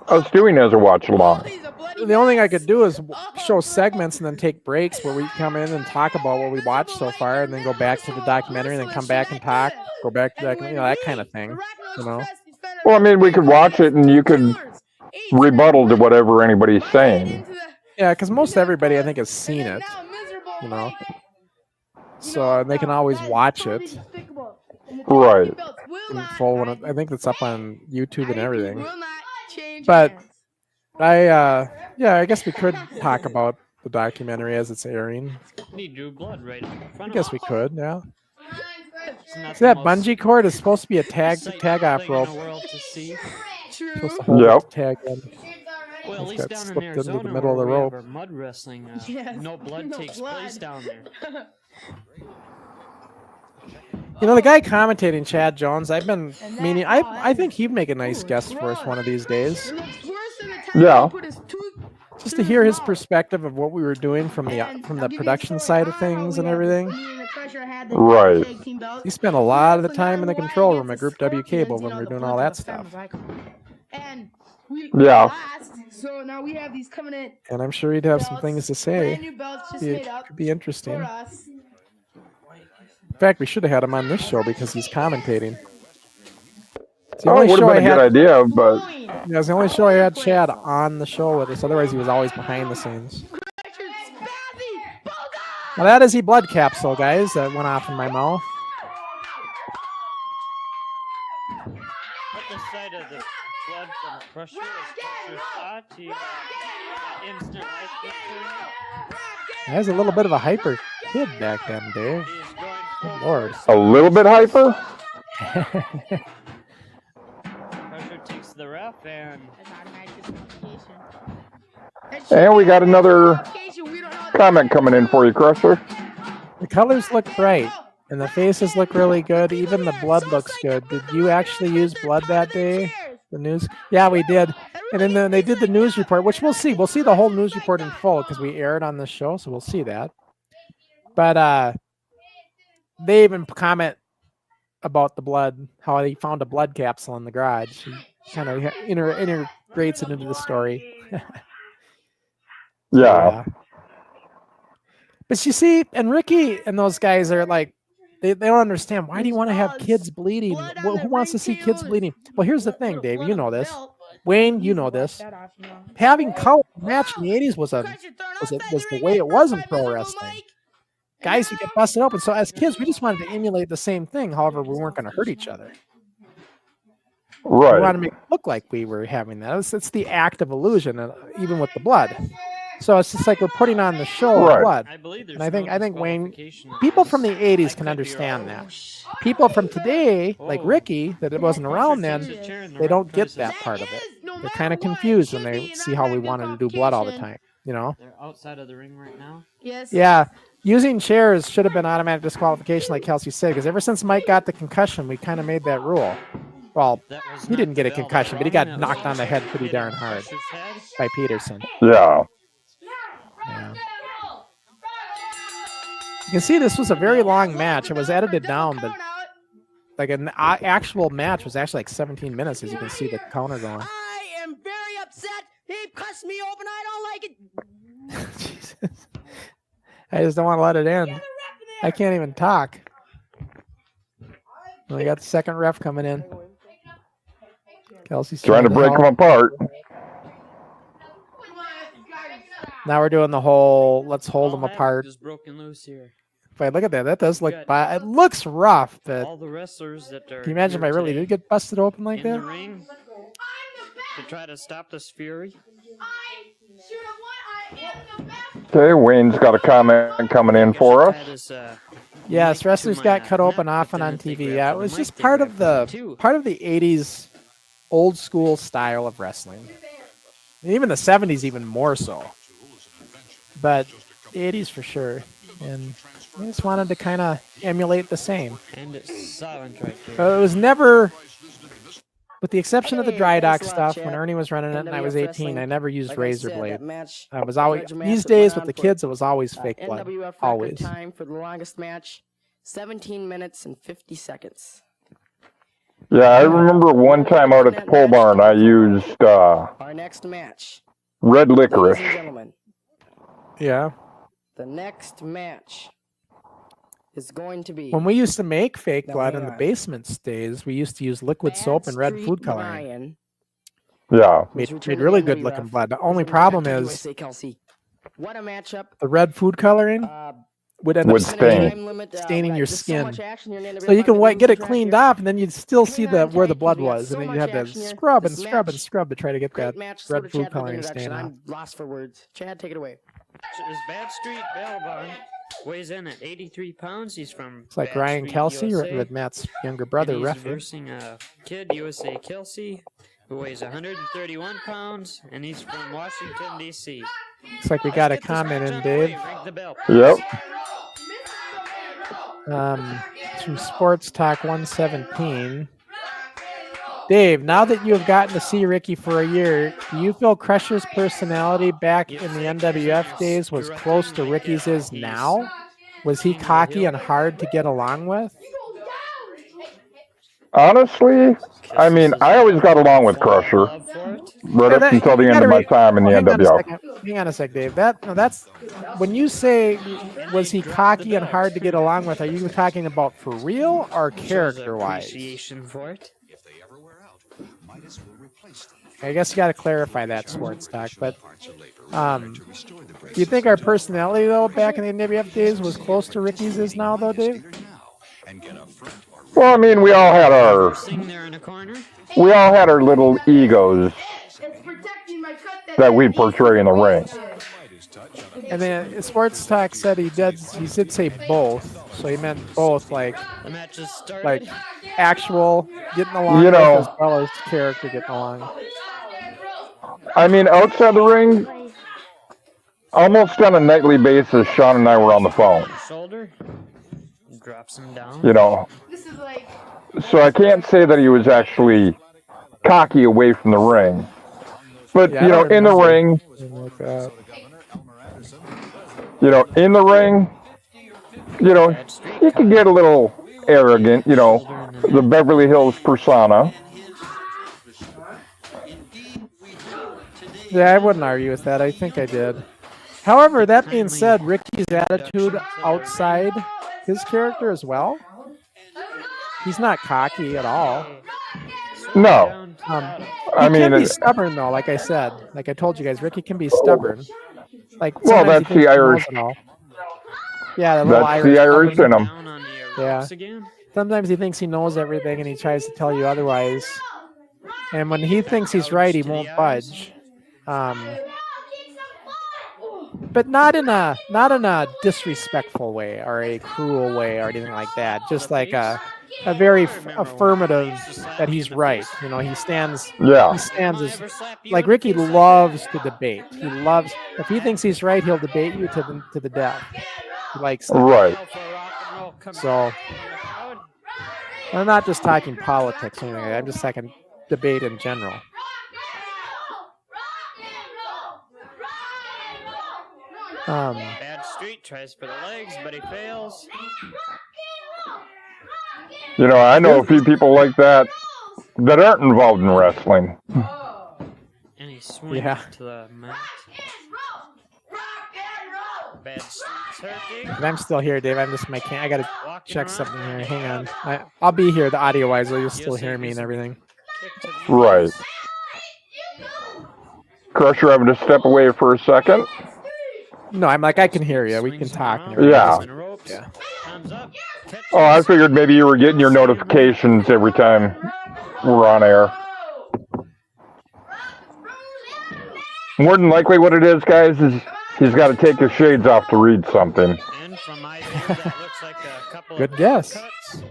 us doing as a watch along. The only thing I could do is show segments and then take breaks where we come in and talk about what we watched so far and then go back to the documentary and then come back and talk, go back to that, that kind of thing, Well, I mean, we could watch it and you could rebuttal to whatever anybody's saying. Yeah, because most everybody, I think, has seen it, So they can always watch it Right. in full. I think it's up on YouTube and everything. But I guess we could talk about the documentary as it's airing. He drew blood right in I front guess of we him. could, yeah. It's not See that the most bungee cord is supposed to be a tag exciting off thing in rope. the world to see. Supposed to hold Yep. the tag in. Well, at It's least got down in slipped into the Arizona, middle of the where we rope. have our mud wrestling, no blood takes place down there. The guy commentating, Chad Jones, I've been meaning, I think he'd make a nice guest for us one of these days. Yeah. Just to hear his perspective of what we were doing from the production side of things and everything. Right. He spent a lot of the time in the control room at Group W Cable when we were doing all that stuff. Yeah. So now we have these coming in. And I'm sure he'd have some things to say. Brand new belts just It made up could be interesting. for us. In fact, we should have had him on this show because he's commentating. It's the Oh, only it would show have I been a had. good idea, but Yeah, it's the only show I had Chad on the show with us. Otherwise, he was always behind the scenes. Now that is the blood capsule, guys. That went off in my mouth. At the sight of the blood from Crusher, as Crusher thought he got instant life victory. I was a little bit of a hyper kid back then, Dave. He is going Good forward. Lord. a little bit hyper? Crusher takes the ref and And we got another comment coming in for you, Crusher. The colors look bright, and the faces look really good. Even the blood looks good. Did you actually use blood that day? The news? Yeah, we did. And then they did the news report, which we'll see. We'll see the whole news report in full because we aired on this show, so we'll see that. But they even comment about the blood, how he found a blood capsule in the garage. He kind of integrates it into the story. Yeah. But you see, and Ricky and those guys are like, they don't understand. Why do you want to have kids bleeding? Who wants to see kids bleeding? Well, here's the thing, Dave. You know this. Wayne, you know this. Having color match in the 80s was the way it was in pro wrestling. Guys who get busted open. So as kids, we just wanted to emulate the same thing. However, we weren't going to hurt each other. Right. We wanted to make it look like we were having that. It's the act of illusion, even with the blood. So it's just like we're putting on the show of blood. And I think Wayne, people from the 80s can understand that. People from today, like Ricky, that it wasn't around then, they don't get that part of it. They're kind of confused when they see how we wanted to do blood all the time. You know? They're outside of the ring right now. Yes. Yeah. Using chairs should have been automatic disqualification, like Kelsey said, because ever since Mike got the concussion, we kind of made that rule. Well, he didn't get a concussion, but he got knocked on the head pretty darn hard by Peterson. Yeah. Yeah. You can see this was a very long match. It was edited down, but like an actual match was actually like 17 minutes, as you can see the counter going. I am very upset. He cussed me open. I don't like it. Jesus. I just don't want to let it end. I can't even talk. We got the second ref coming in. Kelsey's Trying to break them apart. Now we're doing the whole let's hold them apart. Just broken loose here. Wait, look at that. That does look it looks rough, but All the wrestlers that are can you imagine if I really did get busted open like in the that? ring to try to stop this fury. Okay, Wayne's got a comment coming in for us. Yes, wrestlers got cut open often on TV. Yeah, it was just part of the 80s old school style of wrestling. And even the 70s even more so. But the 80s for sure. And we just wanted to kind of emulate the same. And it's silent right there. It was never, with the exception of the dry dock stuff, when Ernie was running it and I was 18, I never used razor blade. I was always, these days with the kids, it was always fake blood. NWF Always. time for the longest match, 17 minutes and 50 seconds. Yeah, I remember one time out at the pole barn, I used Our next match, red ladies and licorice. gentlemen, Yeah. the next match is going to be When we used to make fake Now, blood hang in the on. basement days, we used to use liquid soap and red Bad food Street coloring. Brian Yeah. was Made returned really to good NWF. looking blood. The He's only gonna go problem back to is USA, Kelsey. What a matchup. the red food coloring would end up Would stain. staining your There's so skin. much action here in NWF. So you can I'm get it losing cleaned track off, and then you'd still see Hang on where the tight, blood 'cause we have was, and so then much you had to action here. scrub and This scrub and match- scrub to try to get Great that match. Slow to red food Chad for the coloring stain introduction. off. I'm lost for words. Chad, take it away. His Bad Street Bail Barn weighs in at 83 pounds. He's from It's like Bad Ryan Street, Kelsey, USA. with Matt's younger brother, And he's ref. versing a kid, USA Kelsey, who weighs 131 pounds, and he's from Washington, D.C. Looks like we got a comment in, Dave. Ring the bell. Yep. Through Sports Talk 117. Dave, now that you have gotten to see Ricky for a year, do you feel Crusher's personality back in the NWF days was close to Ricky's is now? Was he cocky and hard to get along with? Honestly, I mean, I always got along with Crusher right up until the end of my time in the NWF. Hang on a sec, Dave. That's when you say was he cocky and hard to get along with, are you talking about for real or character-wise? Appreciation for it. I guess you got to clarify that, Sports Talk. But do you think our personality, though, back in the NWF days was close to Ricky's is now, though, Dave? Well, I mean, we all had our Sitting there in a corner. little egos that we portray in the ring. And then Sports Talk said he did say both, so he meant both, like The match has started. like actual getting along You know- with as well as character getting along. I mean, outside the ring, almost on a nightly basis, Sean and I were on the phone, Shoulder. Drops him down. you know. This is like So I can't say that he was actually cocky away from the ring. But, Yeah, you I know, don't in the remember ring, anything like that. you know, he could get a little arrogant, you know, the Beverly Hills persona. Yeah, I wouldn't argue with that. I think I did. However, that being said, Ricky's attitude outside his character as well, he's not cocky at all. No. Down I He can mean, be stubborn though, like I said. Like I told you guys, Ricky can be stubborn. Like well, sometimes he that's thinks the he knows Irish. it all. Yeah, the little That's the Irish in stubborn. him. Down on the Yeah. ropes again. Sometimes he thinks he knows everything and he tries to tell you otherwise. And when he thinks he's right, he won't budge. But not in a disrespectful way or a cruel way or anything like that. Just like a very affirmative that he's right. You know, he stands. Yeah. He stands as like Ricky loves to debate. He loves if he thinks he's right, he'll debate you to the death. He likes that. Right. So I'm not just talking politics or anything. I'm just talking debate in general. Bad street tries for the legs, but he fails. You know, I know a few people like that aren't involved in wrestling. And he swings Yeah. to the mat. Bad street's hurting. But I'm still here, Dave. I'm just I gotta Walking check around. something here. Hang on. I'll be here. The audio wise, you'll still hear me and everything. Kick to the Right. knees. Crusher having to step away for a second. No, I'm like I can hear you. We can Swings talk. around, And everything. Yeah. swings the ropes, Yeah. Comes up, catches. Oh, I figured maybe you were getting your notifications every time we're on air. More than likely what it is, guys, is he's got to take his shades off to read something. And from my view, that looks like a couple Good of guess. cuts.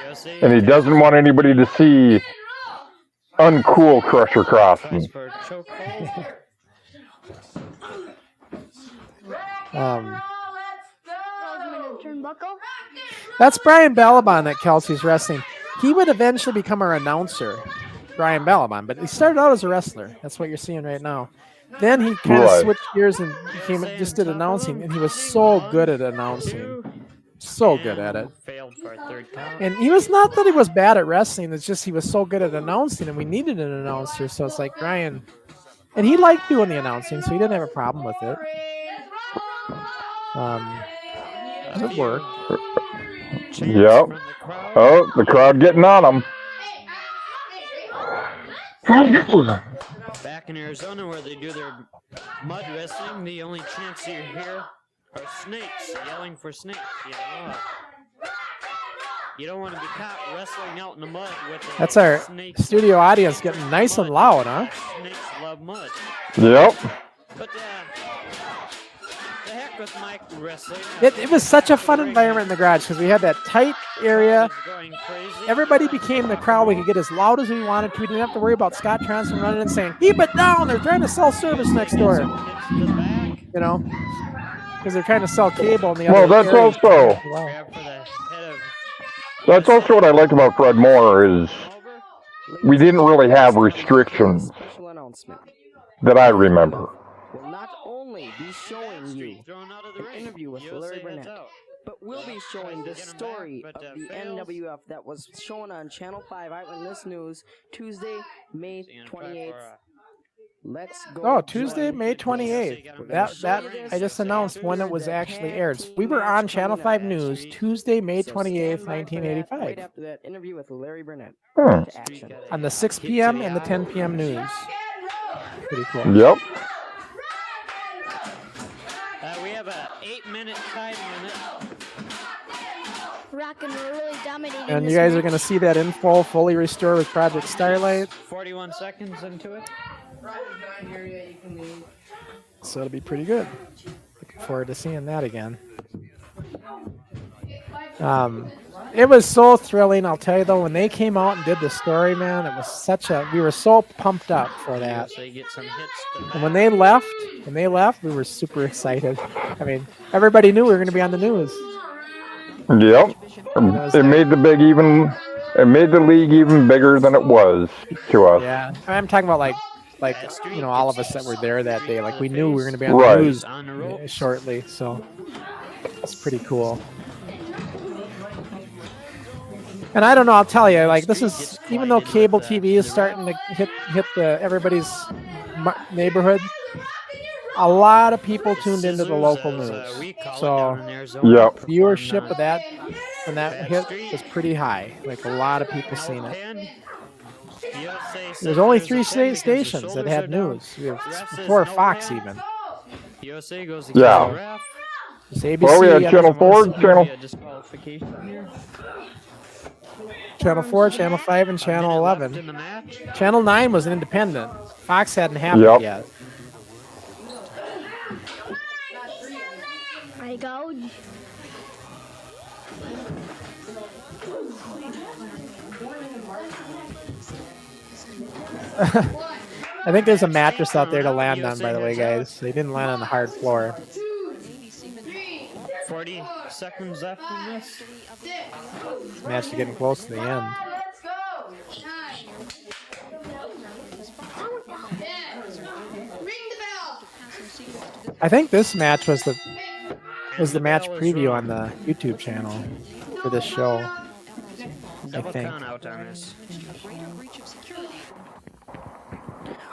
USA And he doesn't want anybody to see uncool Crusher tries Crossen. for a chokehold. Turnbuckle. That's Brian Balaban that Kelsey's wrestling. He would eventually become our announcer, Brian Balaban, but he started out as a wrestler. That's what you're seeing right now. Then he kind of Right. switched gears and just did announcing, and he was so good at announcing. So good at it. Failed for a third count. And he was not that he was bad at wrestling, it's just he was so good at announcing, and we needed an announcer, so it's like Brian. And he liked doing the announcing, so he didn't have a problem with it. It worked. Chants Yep. from the crowd. Oh, the crowd getting on him. Back in Arizona where they do their mud wrestling, the only chants you hear are snakes yelling for snakes. You know, you don't want to be caught wrestling out in the mud with a That's our snake. studio audience getting nice and loud, huh? Snakes love mud. Yep. But the heck with Mike wrestling. It was such a fun environment in the garage because we had that tight area. Going crazy. Everybody became the crowd. We could get as loud as we wanted to. We didn't have to worry about Scott Tronson running and saying, "Keep it down! They're trying to sell service next door." Hits to the back. You know, because they're trying to sell cable in the Well, other that's area. Grab also for the head of that's also what I like about Fred Moore is over. we didn't really have restrictions Special announcement. that I remember. Will not only be showing you Thrown out of the an ring. interview with USA Larry heads Burnett, out. but we'll be showing the Get him back, story but, of the fails. NWF that was shown on Channel 5 Eyewitness News Tuesday, May He's gonna try 28th. for Let's go. Oh, Tuesday, join May the 28th. We're gonna That show you this I just announced when it was the actually tag aired. team We were match on Channel coming 5 up. News Tuesday, May So 28th, stand by for that. Right 1985, after that interview with Larry Burnett. Hmm. To action. on the 6 p.m. and the 10 p.m. news. Pretty cool. Yep. we have a 8-minute time limit. Rockin' we're really dominating. And this you guys are match. going to see that info fully restored with Project Starlight. 41 seconds into it. So it'll be pretty good. Looking forward to seeing that again. It was so thrilling, I'll tell you though, when they came out and did the story, man, it was we were so pumped up for that. So you get some hits to And when they left, we were super excited. I mean, everybody knew we were going to be on the news. Yep. It made the league even bigger than it was to us. Yeah, I'm talking about like all of us that were there that day. Like we knew we were going to be on Right. the news on the rope. shortly, so it's pretty cool. And I don't know, I'll tell you, like this is even though cable TV is starting to hit everybody's neighborhood. a lot of people tuned into the local news. So Yep. viewership of that when that hit was pretty high. Like a lot of people seen it. There's only 3 stations that had news. Before Fox even. Yeah. It's ABC, Well, we had Channel 4, Channel 4, Channel 5, and Channel 11. Channel 9 was independent. Fox hadn't happened yet. I go. I think there's a mattress out there to land on, by the way, guys. They didn't land on the hard floor. 40 seconds left in this. This match is getting close to the end. I think this match was the match preview on the YouTube channel for this show. I think.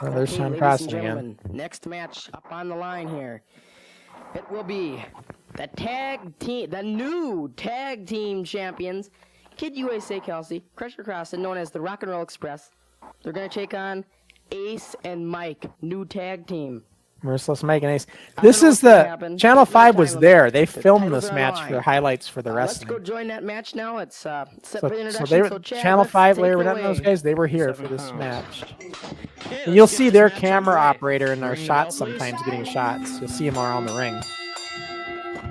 Oh, there's Sean ladies Crossen and again. gentlemen, next match up on the line here. It will be the new tag team champions, Kid USA Kelsey, Crusher Crossen, known as the Rock and Roll Express. They're going to take on Ace and Mike, new tag team. Merciless Mike and Ace. This is the Channel 5 was there. They filmed this match for highlights for the Let's wrestling. go join that match now. It's set for the So introduction. they were Chad, Channel let's 5, take Larry it Burnett and those away. guys. They were here for this match. And you'll see their camera operator in our shots sometimes getting shots. You'll see him around the ring.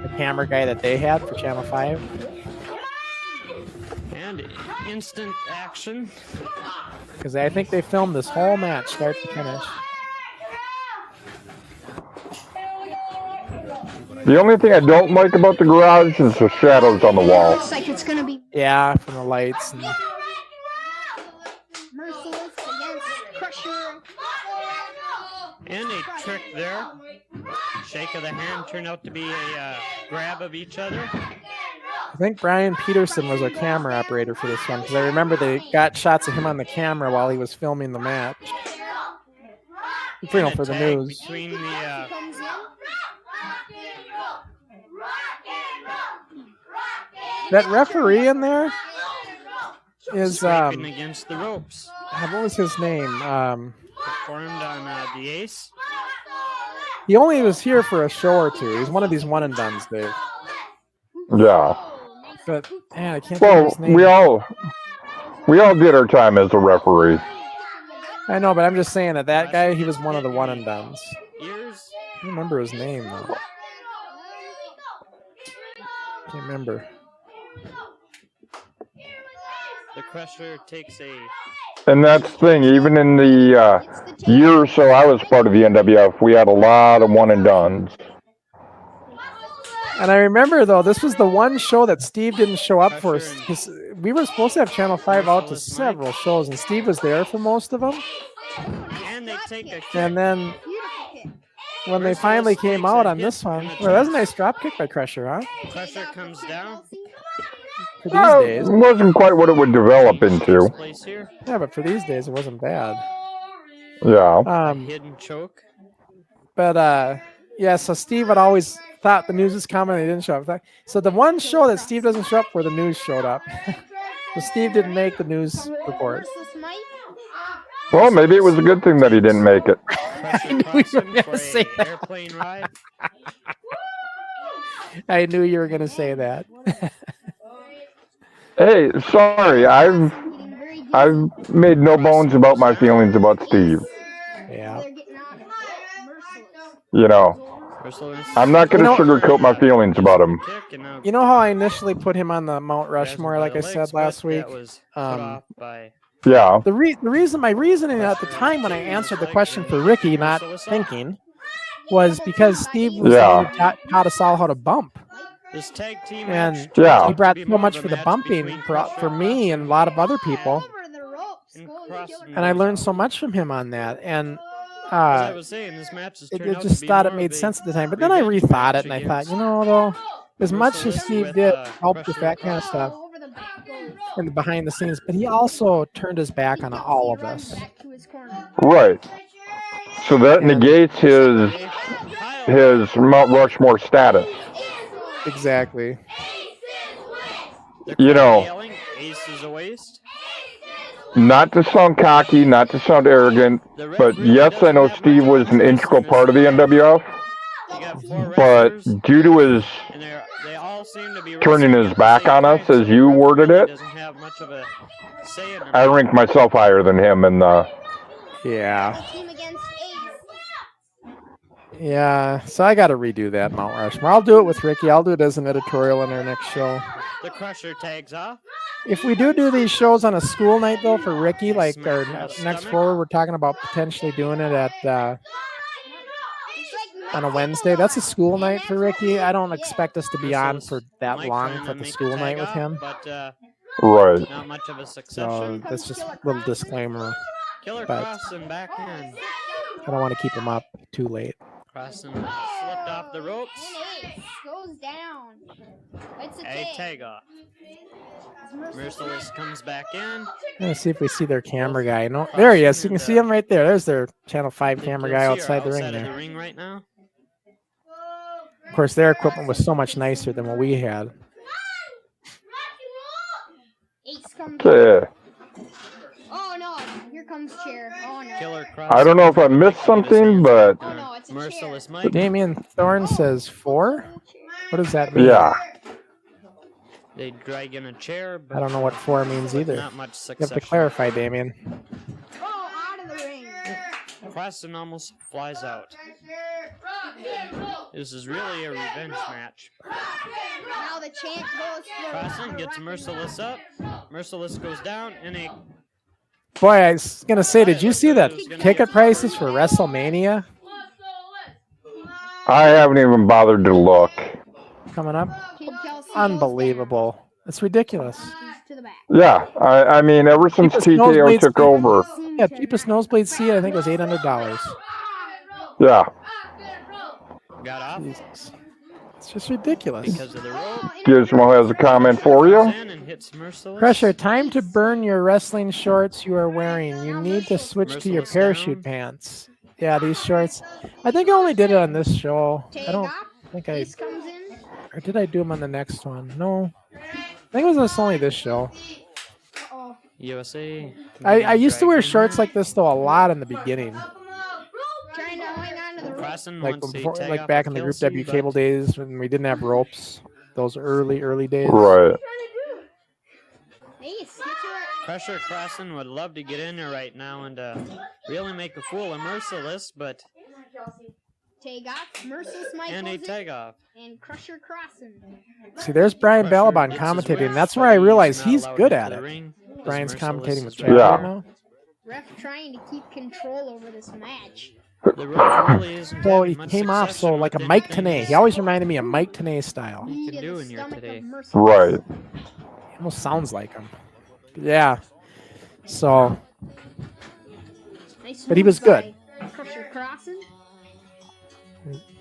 The camera guy that they had for Channel 5. And instant action. Because I think they filmed this whole match, start to finish. The only thing I don't like about the garage is the shadows on the wall. Looks like it's gonna be Yeah, from the lights. And Merciless against Crusher. And a trick there. Shake of the hand turned out to be a grab of each other. I think Brian Peterson was our camera operator for this one, because I remember they got shots of him on the camera while he was filming the match. For the Tag news. between the That referee in there is scraping against the ropes. what was his name? Performed on the Ace. He only was here for a show or two. He's one of these one and dones, Dave. Yeah. But man, I can't think of Well, his name. we all did our time as a referee. I know, but I'm just saying that guy, he was one of the one and dones. Ears. I don't remember his name though. Can't remember. The Crusher takes a And that's the thing, even in the year or so I was part of the NWF, we had a lot of one and dones. And I remember though, this was the one show that Steve didn't show up for. Because we were supposed to have Channel 5 out to several shows, and Steve was there for most of them. and they take a kick. And then when they finally came out on this one, well, that was a nice drop kick by Crusher, huh? Crusher comes down. For these days. It wasn't quite what it would develop into. Place here. Yeah, but for these days, it wasn't bad. Yeah. Hidden choke. But yeah, so Steve had always thought the news was coming, and he didn't show up. So the one show that Steve doesn't show up for, the news showed up. So Steve didn't make the news report. Well, maybe it was a good thing that he didn't make it. I knew you were going to say that. Airplane ride. I knew you were going to say that. Hey, sorry, I've made no bones about my feelings about Steve. Yeah. You know, I'm not going to sugarcoat my feelings about him. You know how I initially put him on the Mount Rushmore, like I said last week? Yeah. The reason, my reasoning at the time when I answered the question for Ricky, not thinking, was because Steve was taught us all how to bump. This tag team And Yeah. he brought so much for the bumping for me and a lot of other people. And I learned so much from him on that. And As I was saying, this match has it turned out just to be thought it more made of a sense at the time. But then I rethought it and I thought, you know, though, as much as Steve did help with that kind of stuff in the behind the scenes, but he also turned his back on all of us. Right. So that negates his his Mount Rushmore status. Exactly. The You crowd know. yelling, Ace is a waste. Not to sound cocky, not to sound arrogant, The ref but really yes, I doesn't know have Steve much was an business integral in this part of the match. NWF, You got 4 but wrestlers, due to his and they all seem to be turning wrestling his at the back same on time, us, so as the you ref worded really it, doesn't have much of a say in the I match. rank myself higher than him in the. Yeah. Team against Ace. Yeah. So I got to redo that Mount Rushmore. I'll do it with Ricky. I'll do it as an editorial in our next show. The Crusher tags off. If we do these shows on a school night, though, for Ricky, like Smack our in the next stomach. forward, we're talking about potentially doing it at on a Wednesday. That's a school night for Ricky. I don't expect us to be on for that Mike long trying for to the make school a night tag with off, him. but Right. not much of a So succession. that's just a little disclaimer. Killer but- Crossen back in. I don't want to keep him up too late. Crossen slipped off the ropes. And Ace goes down. It's a A tag off. Merciless comes back in. Let's see if we see their camera guy. No, there he is. You can see him right there. There's their Channel 5 Did camera Kelsey guy are outside the ring outside of there. the ring right now. Of course, their equipment was so much nicer than what we had. Ace comes. Yeah. Oh no! Here comes chair. Oh no! Killer I don't know if I missed something, but Oh no! It's a Merciless chair. Mike. Damian Thorne says 4. What does that mean? yeah. They drag in a chair, but I don't know what 4 means with either. not much You have success. to clarify, Damian. Oh, out of the ring. Crossen almost flies out. This is really a revenge match. Now the chant goes for. Crossen gets Merciless up. Merciless goes down, and a Boy, I was going to say, did you see that ticket prices for WrestleMania I haven't even bothered to look. coming up? Kid Kelsey goes Unbelievable. It's ridiculous. down. He's to the back. Yeah, I mean, ever since Cheapest TKO nosebleeds took for- over, Yeah, cheapest nosebleed seat, I think, was $800. yeah. got off Jesus. It's just ridiculous. because of the rope. Gizmo has a comment for Goes you. in and hits Merciless. Crusher, time to burn your wrestling shorts you are wearing. You need to switch to your Merciless parachute down. pants. Yeah, these shorts. I think I only did it on this show. I Take don't off. think I... Ace comes in. Or did I do them on the next one? No. I think it was just only this show. Oh, USA. I used to wear dragged in shorts there. like this, though, a lot in the beginning. trying to hang on to the rope. Crossen Like wants a before, tag like off back of in the Group Kelsey, W but cable days when we didn't have ropes. Those early days. Right. Ace, get to it. Crusher Crossen would love to get in there right now and really make a fool of Merciless, but Tag off. Merciless Mike and a goes tag in. off. And Crusher Crossen. See, there's Brian Crusher Balabon gets his commentating. win, That's but where I realized not he's allowed good into at the it. ring, 'cause Brian's Merciless commentating with is chat Yeah. right now. Ref trying to keep control over this match. The ref really isn't Well, having he much came off success so with like a Mike anything Tenay. he's- He always reminded me of Mike Tenay style. You can Knee to do the in here stomach of today. Merciless. Right. He almost sounds like him. Yeah. So, Nice But he move was good. by Crusher Crossen.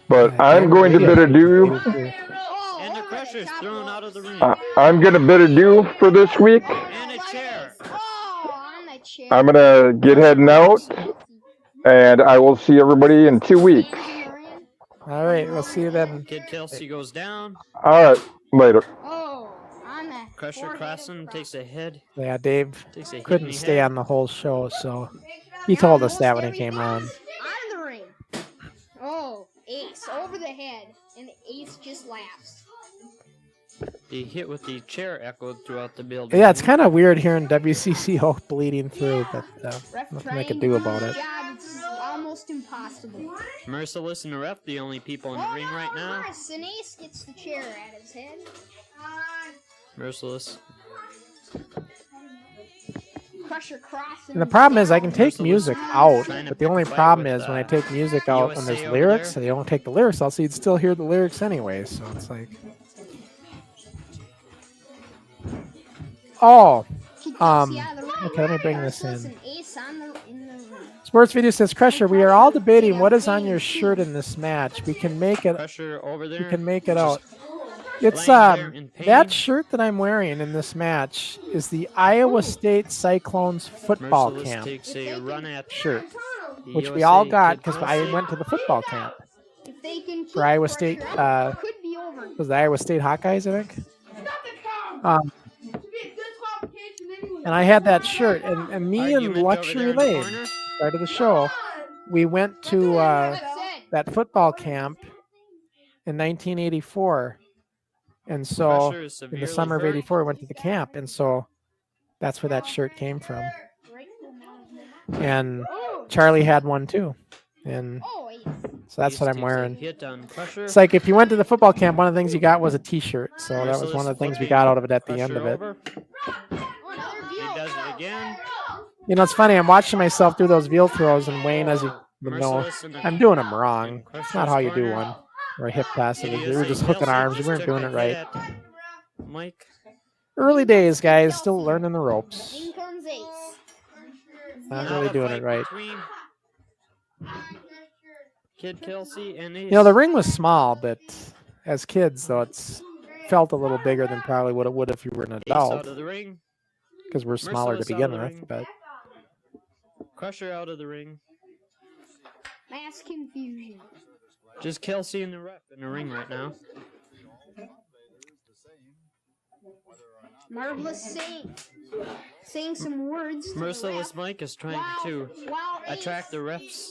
But I'm going to bid adieu. Oh, And the over Crusher's top thrown ropes. out of the ring. I'm going to bid adieu for this week. And a chair. Oh, on the chair. I'm going to get heading out, and I will see everybody in 2 weeks. all right, we'll see you then. Kid Kelsey goes down. All right, later. Oh, on the Crusher forehead of Crossen takes a head. Yeah, Dave Takes a hit in couldn't the stay head. on the whole show, so he told us that when he came around. On the ring. Oh, Ace over the head, and Ace just laughs. The hit with the chair echoed throughout the building. Yeah, it's kind of weird hearing WCCO bleeding through, but Ref nothing I trying could to do his about it. job, it's almost impossible. Merciless and the ref, the only people in the ring right now. Yes, and Ace gets the chair at his head. Merciless. Crusher Crossen. And the problem is I can take Merciless music out, trying to but the only fight problem with, is when I take music out when there's USA over lyrics, there. and they don't take the lyrics out, so you'd still hear the lyrics anyway, so it's like... Oh, Kid Kelsey um, out of the ring. okay, let me bring this Merciless in. and Ace in the ring. Sports Video says, Crusher, we are all debating what is on your shirt in this match. We can make it. Crusher over there. We can make it just out. It's laying there in pain. that shirt that I'm wearing in this match is the Iowa State Cyclones football Merciless camp takes a run at shirt, the which we USA all got Kid because Kelsey. I went to the football camp. If for Iowa State. Was the Iowa State Hawkeyes, I think. And I had that shirt, and me and Luxury Lane, start of the show, we went to that football camp in 1984. And so in the summer of 84, we went to the camp. And so that's where that shirt came from. And Charlie had one too. And so that's what I'm wearing. It's like if you went to the football camp, one of the things you got was a T-shirt. So that was one of the things we got out of it at the end of it. He does it again. You know, it's funny. I'm watching myself do those veal throws, and Wayne, as you know, I'm doing them wrong. It's not how you do one. Or a hip toss. We were just hooking arms. We weren't doing it right. Mike. Early days, guys. Still learning the ropes. In comes Ace. Not really doing it right. Kid Kelsey and Ace. You know, the ring was small, but as kids, though, it's felt a little bigger than probably what it would if you were an adult. Out of the ring. Because we're smaller to begin with. But Crusher out of the ring. Mass confusion. Just Kelsey and the ref in the ring right now. Marvelous saying some words. Merciless Mike is trying to attract the refs.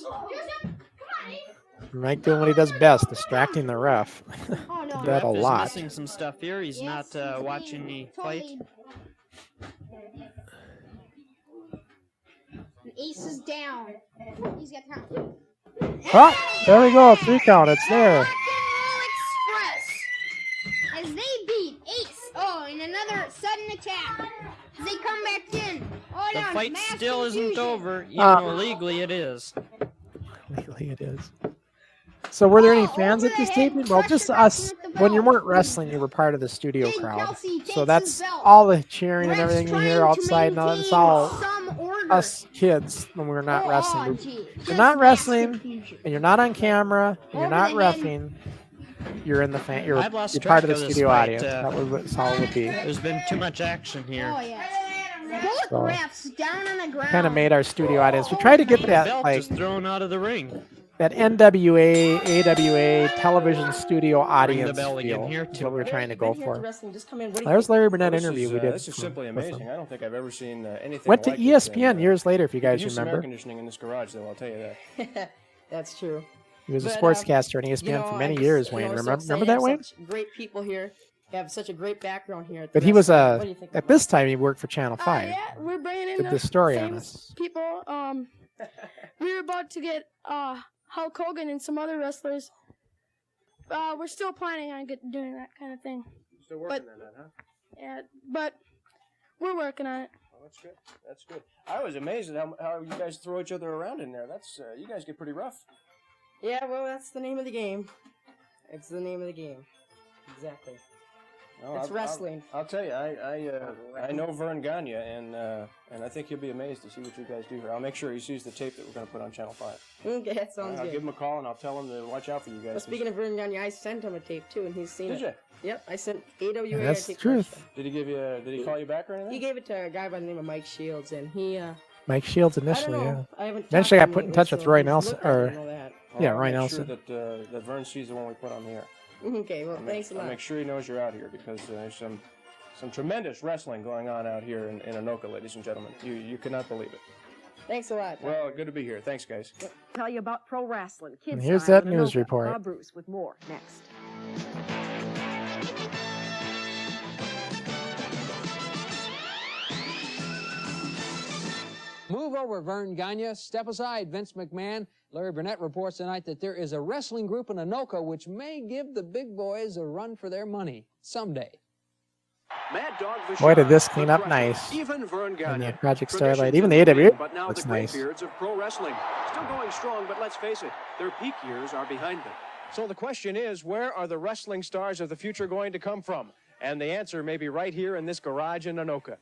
Mike doing what he does best, distracting the ref. That a lot. He's missing some stuff here. He's not watching the fight. Ace is down. He's got time. Oh, there we go. 3 count. It's there. Express as they beat Ace. Oh, and another sudden attack. As they come back in. Oh, The no, fight mass still confusion. isn't over. You know, legally it is. Legally it is. So were there any fans at this taping? Well, just us. When you weren't wrestling, you were part of the studio crowd. So that's all the cheering and everything you hear outside. And all that's all us kids when we're not wrestling. You're not wrestling, and you're not on camera, and you're not reffing. You're in the fan. You're part of the studio audience. That's all it would be. There's been too much action here. Oh, yeah. Both refs down on the ground. Kind of made our studio audience. We tried to get that Belt like just thrown out of the ring. that NWA, AWA television studio audience bell again feel. here, That's what we're trying to go for. Just come in. What do you There's think? Larry Burnett interview we did. This is simply with amazing. him. I don't think I've ever seen anything Went to like ESPN it. years later, if you They guys use some air remember. conditioning in this garage, though. I'll tell you that. That's true. He was a But, sportscaster on ESPN you know, for many I just, years, you Wayne. know, Remember, since remember they that, have Wayne? such great people here. Have such a great background here. At the But he was wrestling. What do you think at about this time he worked for Channel 5. Yeah, we're bringing in Did the story on famous us. people. We were about to get Hulk Hogan and some other wrestlers. We're still planning on doing that kind of thing. Still working on that, huh? Yeah, but we're working on it. Oh, that's good. That's good. I was amazed at how you guys throw each other around in there. That's you guys get pretty rough. Yeah, well, that's the name of the game. It's the name of the game. Exactly. No, It's wrestling. I'll tell you, I know Vern Gagne, and I think he'll be amazed to see what you guys do here. I'll make sure he sees the tape that we're going to put on Channel 5. Okay, that sounds I'll good. give him a call, and I'll tell him to watch out for you guys. Well, speaking of Vern Gagne, I sent him a tape too, and he's seen it. Did you? Yep, I sent AWA. That's a the tape truth. first. Did he give you? Did he call you back or anything? He gave it to a guy by the name of Mike Shields, and he. Mike Shields I don't initially, yeah. know. I haven't Eventually talked got to put him in touch lately, with so Roy he's Nelson, looked at it, or I know that. Well, yeah, I'll Roy make Nelson. Sure that Vern sees it when we put on the air. Okay, well, thanks a I'll lot. make sure he knows you're out here because there's some tremendous wrestling going on out here in Anoka, ladies and gentlemen. You cannot believe it. Thanks a lot. Well, good to be here. Thanks, guys. Tell you about pro wrestling. Kids And here's style that in news Anoka. report. Bob Bruce with more next. Move over, Vern Gagne. Step aside, Vince McMahon. Larry Burnett reports tonight that there is a wrestling group in Anoka which may give the big boys a run for their money someday. Mad Dog Boy, did this Vachon, clean the up Crusher, nice. Even Vern And Gagne. the Project Traditions Starlight, even the in AWA ring, but now looks the nice. graybeards of pro wrestling. Still going strong, but let's face it, their peak years are behind them. So the question is, where are the wrestling stars of the future going to come from? And the answer may be right here in this garage in Anoka.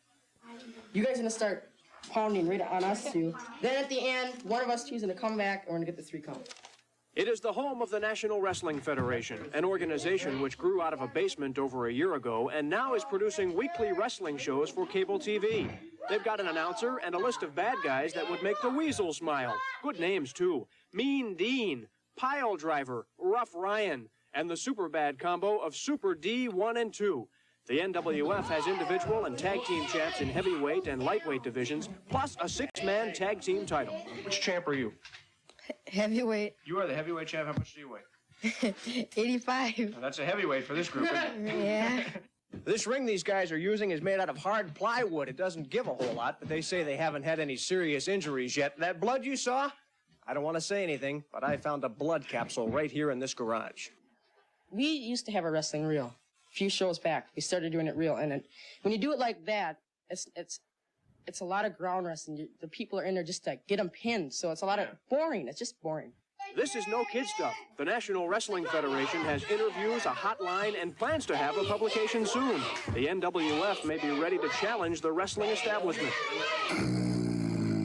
You guys are gonna start pounding right on us two. Then at the end, one of us two is gonna come back, and we're gonna get the 3 count. It is the home of the National Wrestling Federation, an organization which grew out of a basement over a year ago and now is producing weekly wrestling shows for cable TV. They've got an announcer and a list of bad guys that would make the weasel smile. Good names, too. Mean Dean, Pile Driver, Rough Ryan, and the Super Bad combo of Super D 1 and 2. The NWF has individual and tag team champs in heavyweight and lightweight divisions, plus a 6-man tag team title. Which champ are you? Heavyweight. You are the heavyweight champ. How much do you weigh? 85. Well, that's a heavyweight for this group, isn't it? Yeah. This ring these guys are using is made out of hard plywood. It doesn't give a whole lot, but they say they haven't had any serious injuries yet. That blood you saw? I don't want to say anything, but I found a blood capsule right here in this garage. We used to have a wrestling reel. A few shows back, we started doing it real, and when you do it like that, it's a lot of ground wrestling. The people are in there just to get them pinned, so it's a lot of boring. It's just boring. This is no kid stuff. The National Wrestling Federation has interviews, a hotline, and plans to have a publication soon. The NWF may be ready to challenge the wrestling establishment.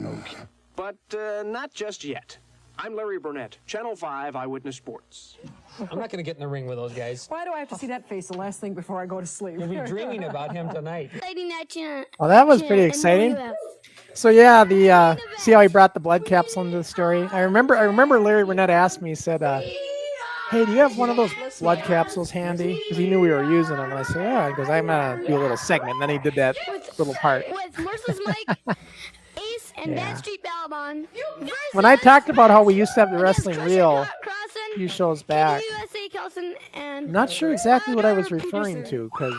Okay. But not just yet. I'm Larry Burnett, Channel 5 Eyewitness Sports. I'm not going to get in the ring with those guys. Why do I have to see that face the last thing before I go to sleep? You'll be dreaming about him tonight. Well, that was pretty exciting. So yeah, the see how he brought the blood capsule into the story. I remember Larry Burnett asked me, he said, "Hey, do you have one of those blood capsules handy?" Because he knew we were using them. And I said, "Yeah." He goes, "I'm gonna do a little segment." And then he did that little part. With Merciless Mike Ace and Bad Street Balabon. When I talked about how we used to have the wrestling reel a few shows back, I'm not sure exactly what I was referring to, because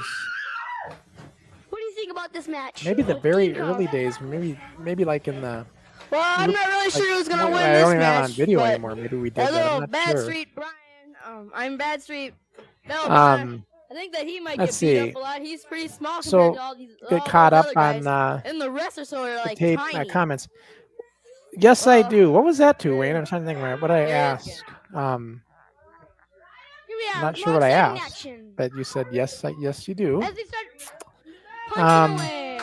what do you think about this match? maybe the very early days, maybe like in the. Well, I'm not really sure who's gonna win I this don't even have match. on video anymore. Maybe we did that. I'm not Bad sure. Street Brian. I'm Bad Street Balabon. I think that he might let's get beat see. up a lot. He's pretty small compared So to all these. get all caught those up other guys. on And the rest are sort of the like tape tiny. comments. Yes, I do. What was that to, Wayne? I'm trying to think what I asked. I'm not sure what I asked, but you said yes. Yes, you do. As they start punching away.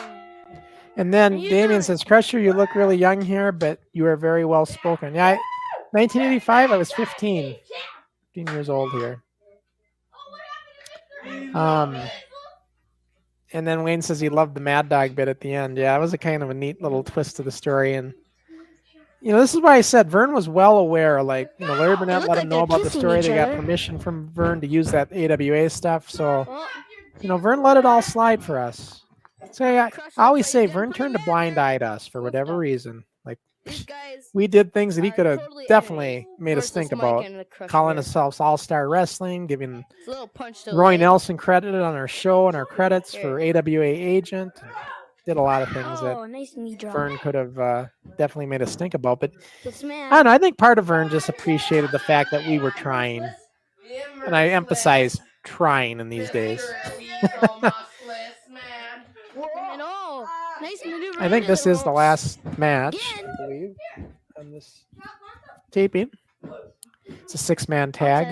And then Damien says, "Crusher, you look really young here, but you are very well spoken." Yeah, 1985. I was 15 years old here. And then Wayne says he loved the Mad Dog bit at the end. Yeah, it was a kind of a neat little twist to the story. And this is why I said Vern was well aware. Like, Larry Burnett let him know about the story. They got permission from Vern to use that AWA stuff. So, Vern let it all slide for us. So I always say Vern turned a blind eye to us for whatever reason. Like, we did things that he could have definitely made us think about. Calling ourselves All-Star Wrestling, giving Roy Nelson credit on our show and our credits for AWA agent. Did a lot of things that Vern could have definitely made us think about. But I don't know, I think part of Vern just appreciated the fact that we were trying. And I emphasize trying in these days. I think this is the last match, I believe, on this taping. It's a 6-man tag.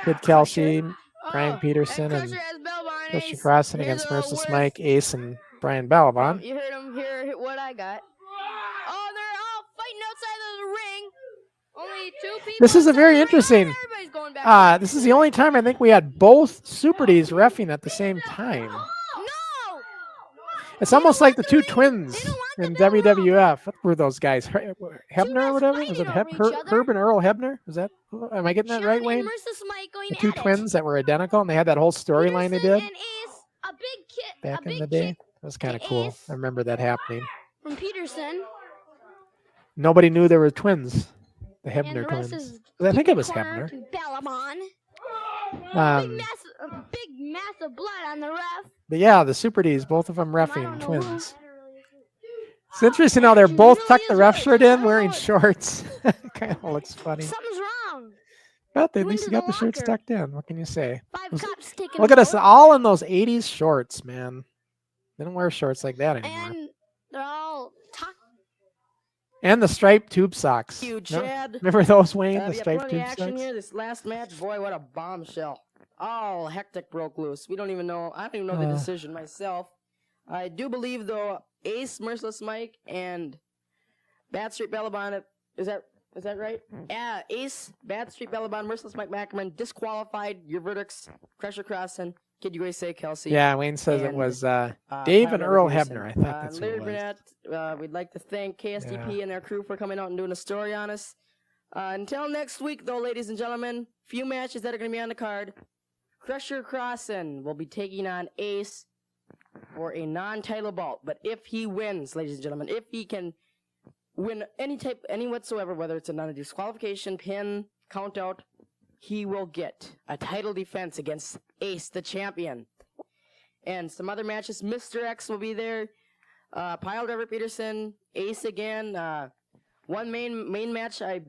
Kid Kelsey, Brian Peterson, and Christian Crossen against Merciless Mike Ace and Brian Balabon. You heard him hear what I got. Oh, they're all fighting outside of the ring. Only 2 people. This is a very interesting. This is the only time I think we had both Super Ds reffing at the same time. It's almost like the two twins in WWF. What were those guys? Hebner or whatever? Was it Herb and Earl Hebner? Was that? Am I getting that right, Wayne? The two twins that were identical, and they had that whole storyline they did back in the day. That was kind of cool. I remember that happening. From Peterson. Nobody knew there were twins. The Hebner twins. I think it was Hebner. Big massive blood on the ref. But yeah, the Super Ds, both of them reffing twins. It's interesting how they're both tucked the ref shirt in, wearing shorts. Kind of looks funny. Something's wrong. But they at least got the shirts tucked in. What can you say? Look at us all in those 80s shorts, man. They don't wear shorts like that anymore. And they're all and the striped tube socks. You, Chad. Remember those, Wayne? The striped tube action socks? here. This last match, boy, what a bombshell. All hectic broke loose. We don't even know. I don't even know the decision myself. I do believe, though, Ace, Merciless Mike, and Bad Street Balabon. Is that right? Yeah, Ace, Bad Street Balabon, Merciless Mike Mackerman disqualified. Your verdicts: Crusher Crossen, Kid USA, Kelsey. Yeah, Wayne says it was Dave and Earl Hebner. I thought that's who Larry it was. Burnett, we'd like to thank KSDP and their crew for coming out and doing a story on us. Until next week, though, ladies and gentlemen, few matches that are going to be on the card. Crusher Crossen will be taking on Ace for a non-title bout. But if he wins, ladies and gentlemen, if he can win any whatsoever, whether it's a non-disqualification, pin, count out, he will get a title defense against Ace, the champion. And some other matches, Mr. X will be there, Pile Driver Peterson, Ace again, one main match, you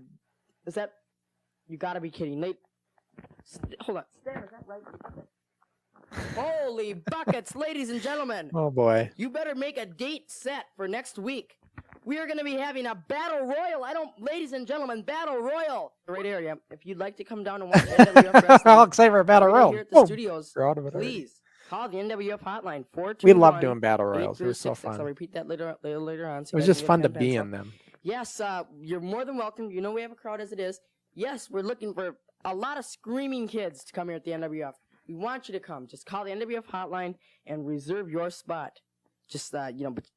gotta be kidding, Nate, hold on, Stan, is that right? Holy buckets, ladies and gentlemen. Oh boy. You better make a date set for next week. We are going to be having a battle royal. Ladies and gentlemen, battle royal. Right area. If you'd like to come down and watch NWF wrestling, I'll excited for a battle royal. Here at the studios, We're out of it already. please call the NWF hotline 421. We love doing battle royals. They were so 8366. fun. I'll repeat that later on. It was just fun to be in them. Yes, you're more than welcome. You know we have a crowd as it is. Yes, we're looking for a lot of screaming kids to come here at the NWF. We want you to come. Just call the NWF hotline and reserve your spot. Just, but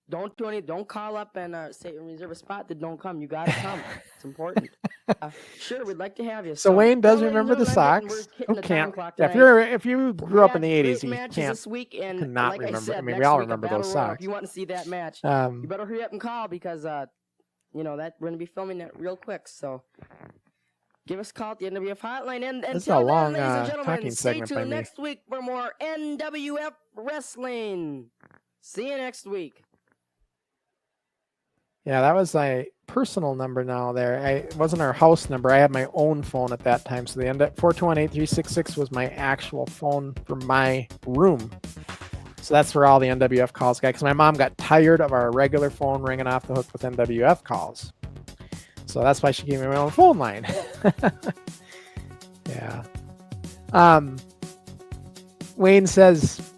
don't call up and say reserve a spot that don't come. You gotta come. It's important. Sure, we'd like to have you. So Wayne does remember the Sox. Who can't? If you grew up in the 80s, you can't cannot like remember. Said, I mean, we all remember those royal, Sox. if you want to see that match, you better hurry up and call because that we're gonna be filming it real quick. So give us a call at the NWF hotline. And This is a until long then, ladies and gentlemen, talking stay segment by tuned me. next week for more NWF wrestling. See you next week. Yeah, that was my personal number now there. It wasn't our house number. I had my own phone at that time. So the 421-8366 was my actual phone for my room. So that's where all the NWF calls got. Because my mom got tired of our regular phone ringing off the hook with NWF calls. So that's why she gave me my own phone line. Yeah. Wayne says,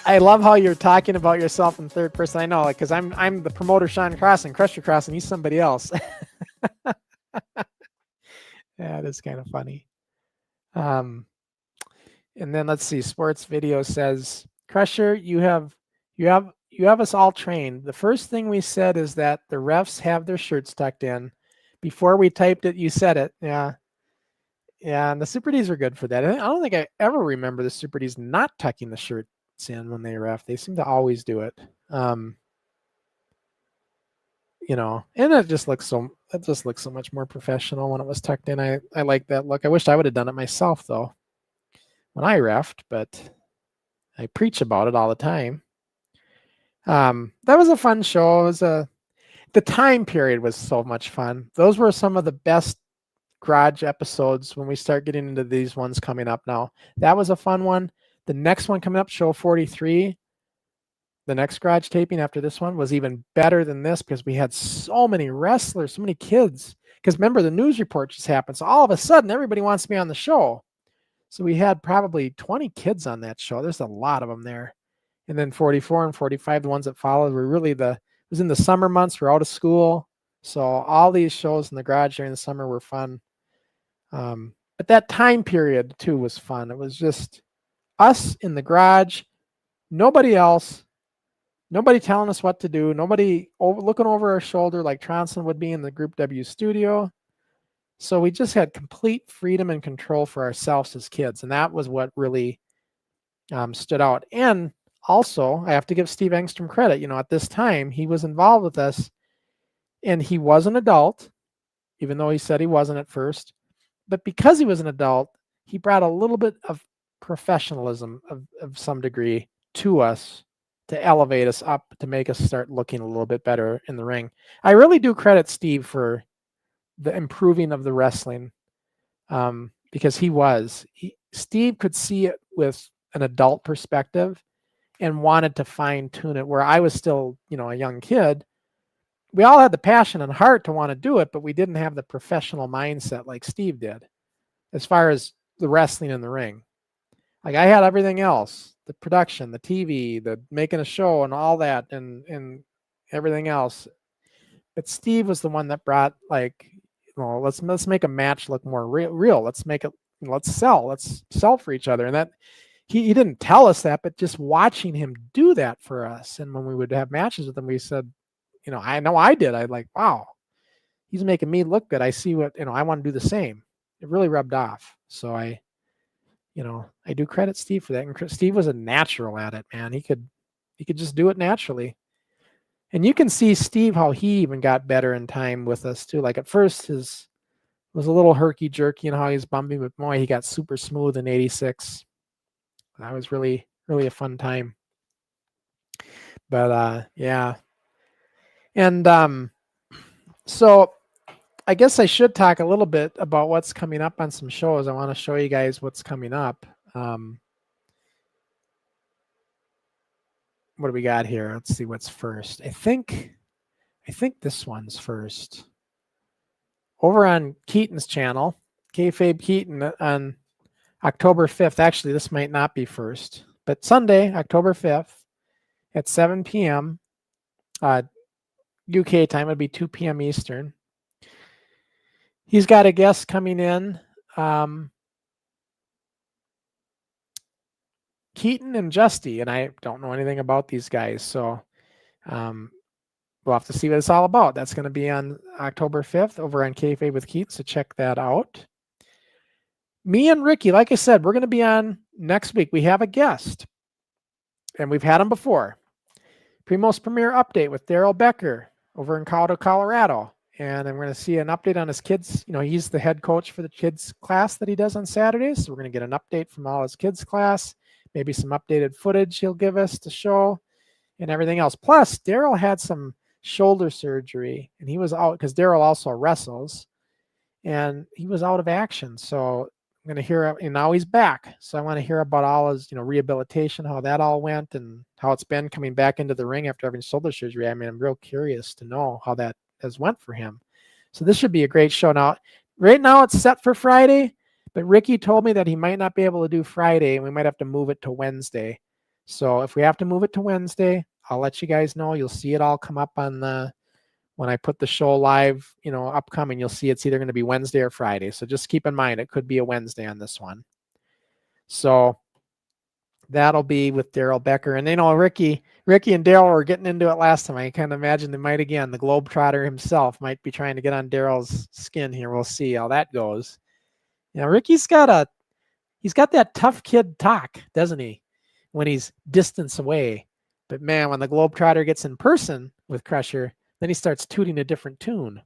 I love how you're talking about yourself in third person. I know, because I'm the promoter, Sean Crossen, Crusher Crossen. He's somebody else. Yeah, that's kind of funny. And then let's see. Sports Video says, Crusher, you have us all trained. The first thing we said is that the refs have their shirts tucked in. Before we typed it, you said it. Yeah. Yeah, and the Super Ds are good for that. I don't think I ever remember the Super Ds not tucking the shirts in when they ref. They seem to always do it. And it just looks so much more professional when it was tucked in. I like that look. I wish I would have done it myself though when I refed, but I preach about it all the time. That was a fun show. The time period was so much fun. Those were some of the best garage episodes when we start getting into these ones coming up now. That was a fun one. The next one coming up, show 43, the next garage taping after this one was even better than this because we had so many wrestlers, so many kids. Because remember, the news report just happened. So all of a sudden, everybody wants to be on the show. So we had probably 20 kids on that show. There's a lot of them there. And then 44 and 45, the ones that followed, were really it was in the summer months. We're out of school. So all these shows in the garage during the summer were fun. But that time period, too, was fun. It was just us in the garage, nobody else, nobody telling us what to do, nobody looking over our shoulder like Tronson would be in the Group W studio. So we just had complete freedom and control for ourselves as kids. And that was what really stood out. And also, I have to give Steve Engstrom credit. At this time, he was involved with us and he was an adult, even though he said he wasn't at first. But because he was an adult, he brought a little bit of professionalism of some degree to us to elevate us up, to make us start looking a little bit better in the ring. I really do credit Steve for the improving of the wrestling because Steve could see it with an adult perspective and wanted to fine tune it where I was still, a young kid. We all had the passion and heart to want to do it, but we didn't have the professional mindset like Steve did as far as the wrestling in the ring. Like I had everything else, the production, the TV, the making a show and all that and everything else. But Steve was the one that brought let's make a match look more real. Let's sell for each other. And that he didn't tell us that, but just watching him do that for us. And when we would have matches with him, we said, I know I did. I'd like, wow, he's making me look good. I see what, I want to do the same. It really rubbed off. So I do credit Steve for that. And Steve was a natural at it, man. He could just do it naturally. And you can see Steve, how he even got better in time with us too. Like at first was a little herky jerky and how he's bumping, but boy, he got super smooth in 86. That was really, really a fun time. But yeah. And so I guess I should talk a little bit about what's coming up on some shows. I want to show you guys what's coming up. What do we got here? Let's see what's first. I think this one's first. Over on Keaton's channel, Kayfabe Keaton, on October 5th. Actually, this might not be first, but Sunday, October 5th at 7 p.m. UK time. It'd be 2 p.m. Eastern. He's got a guest coming in. Keaton and Justy, and I don't know anything about these guys, so we'll have to see what it's all about. That's going to be on October 5th over on Kayfabe with Keaton, so check that out. Me and Ricky, like I said, we're going to be on next week. We have a guest, and we've had him before. Primo's Premier Update with Daryl Becker over in Colorado. And I'm going to see an update on his kids. He's the head coach for the kids class that he does on Saturdays. So we're going to get an update from all his kids class, maybe some updated footage he'll give us to show and everything else. Plus, Daryl had some shoulder surgery and he was out because Daryl also wrestles and he was out of action. So I'm going to hear, and now he's back. So I want to hear about all his, rehabilitation, how that all went and how it's been coming back into the ring after having shoulder surgery. I mean, I'm real curious to know how that has went for him. So this should be a great show. Now, right now it's set for Friday, but Ricky told me that he might not be able to do Friday and we might have to move it to Wednesday. So if we have to move it to Wednesday, I'll let you guys know. You'll see it all come up on when I put the show live, upcoming, you'll see it's either going to be Wednesday or Friday. So just keep in mind, it could be a Wednesday on this one. So that'll be with Daryl Becker. And Ricky and Daryl were getting into it last time. I kind of imagine they might again. The Globetrotter himself might be trying to get on Daryl's skin here. We'll see how that goes. Ricky's got that tough kid talk, doesn't he? When he's distance away. But man, when the Globetrotter gets in person with Crusher, then he starts tooting a different tune.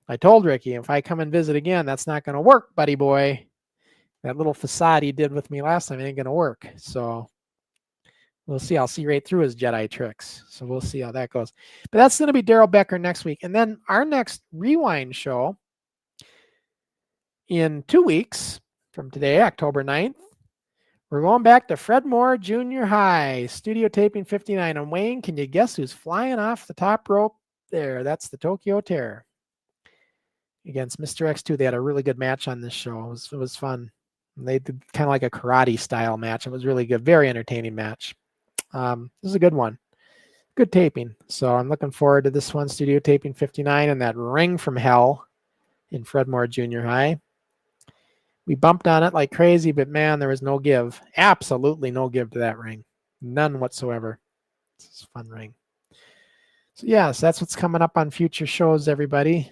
I told Ricky, if I come and visit again, that's not going to work, buddy boy. That little facade he did with me last time ain't going to work. So we'll see. I'll see right through his Jedi tricks. So we'll see how that goes. But that's going to be Daryl Becker next week. And then our next Rewind show in 2 weeks from today, October 9th, we're going back to Fred Moore Junior High, studio taping 59. And Wayne, can you guess who's flying off the top rope there? That's the Tokyo Terror against Mr. X2. They had a really good match on this show. It was fun. They did kind of like a karate style match. It was really good. Very entertaining match. This is a good one. Good taping. So I'm looking forward to this one, studio taping 59 and that ring from hell in Fred Moore Junior High. We bumped on it like crazy, but man, there was no give. Absolutely no give to that ring. None whatsoever. It's a fun ring. So yes, that's what's coming up on future shows, everybody.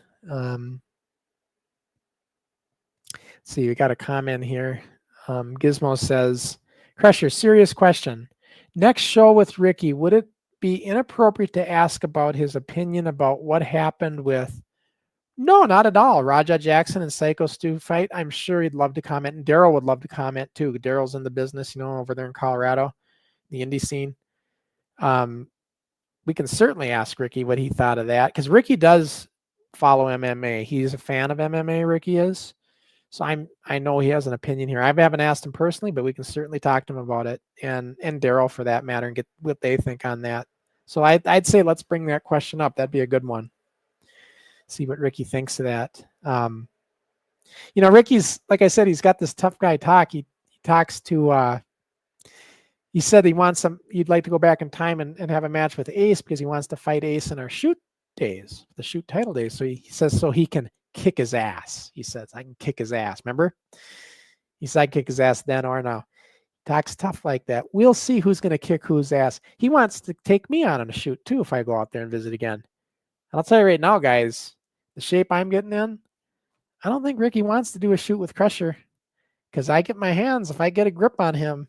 See, we got a comment here. Gizmo says, Crusher, serious question. Next show with Ricky, would it be inappropriate to ask about his opinion about what happened with... No, not at all. Raja Jackson and Psycho Stu fight. I'm sure he'd love to comment. And Daryl would love to comment too. Daryl's in the business, over there in Colorado, the indie scene. We can certainly ask Ricky what he thought of that. Because Ricky does follow MMA. He's a fan of MMA, Ricky is. So I know he has an opinion here. I haven't asked him personally, but we can certainly talk to him about it. And Daryl for that matter and get what they think on that. So I'd say let's bring that question up. That'd be a good one. See what Ricky thinks of that. Ricky's, like I said, he's got this tough guy talk. He talks to, he said he'd like to go back in time and have a match with Ace because he wants to fight Ace in our shoot days, the shoot title days. So he says, so he can kick his ass. He says, I can kick his ass. Remember? He said, I'd kick his ass then or now. Talks tough like that. We'll see who's going to kick whose ass. He wants to take me on a shoot too if I go out there and visit again. And I'll tell you right now, guys, the shape I'm getting in, I don't think Ricky wants to do a shoot with Crusher, because I get my hands, if I get a grip on him,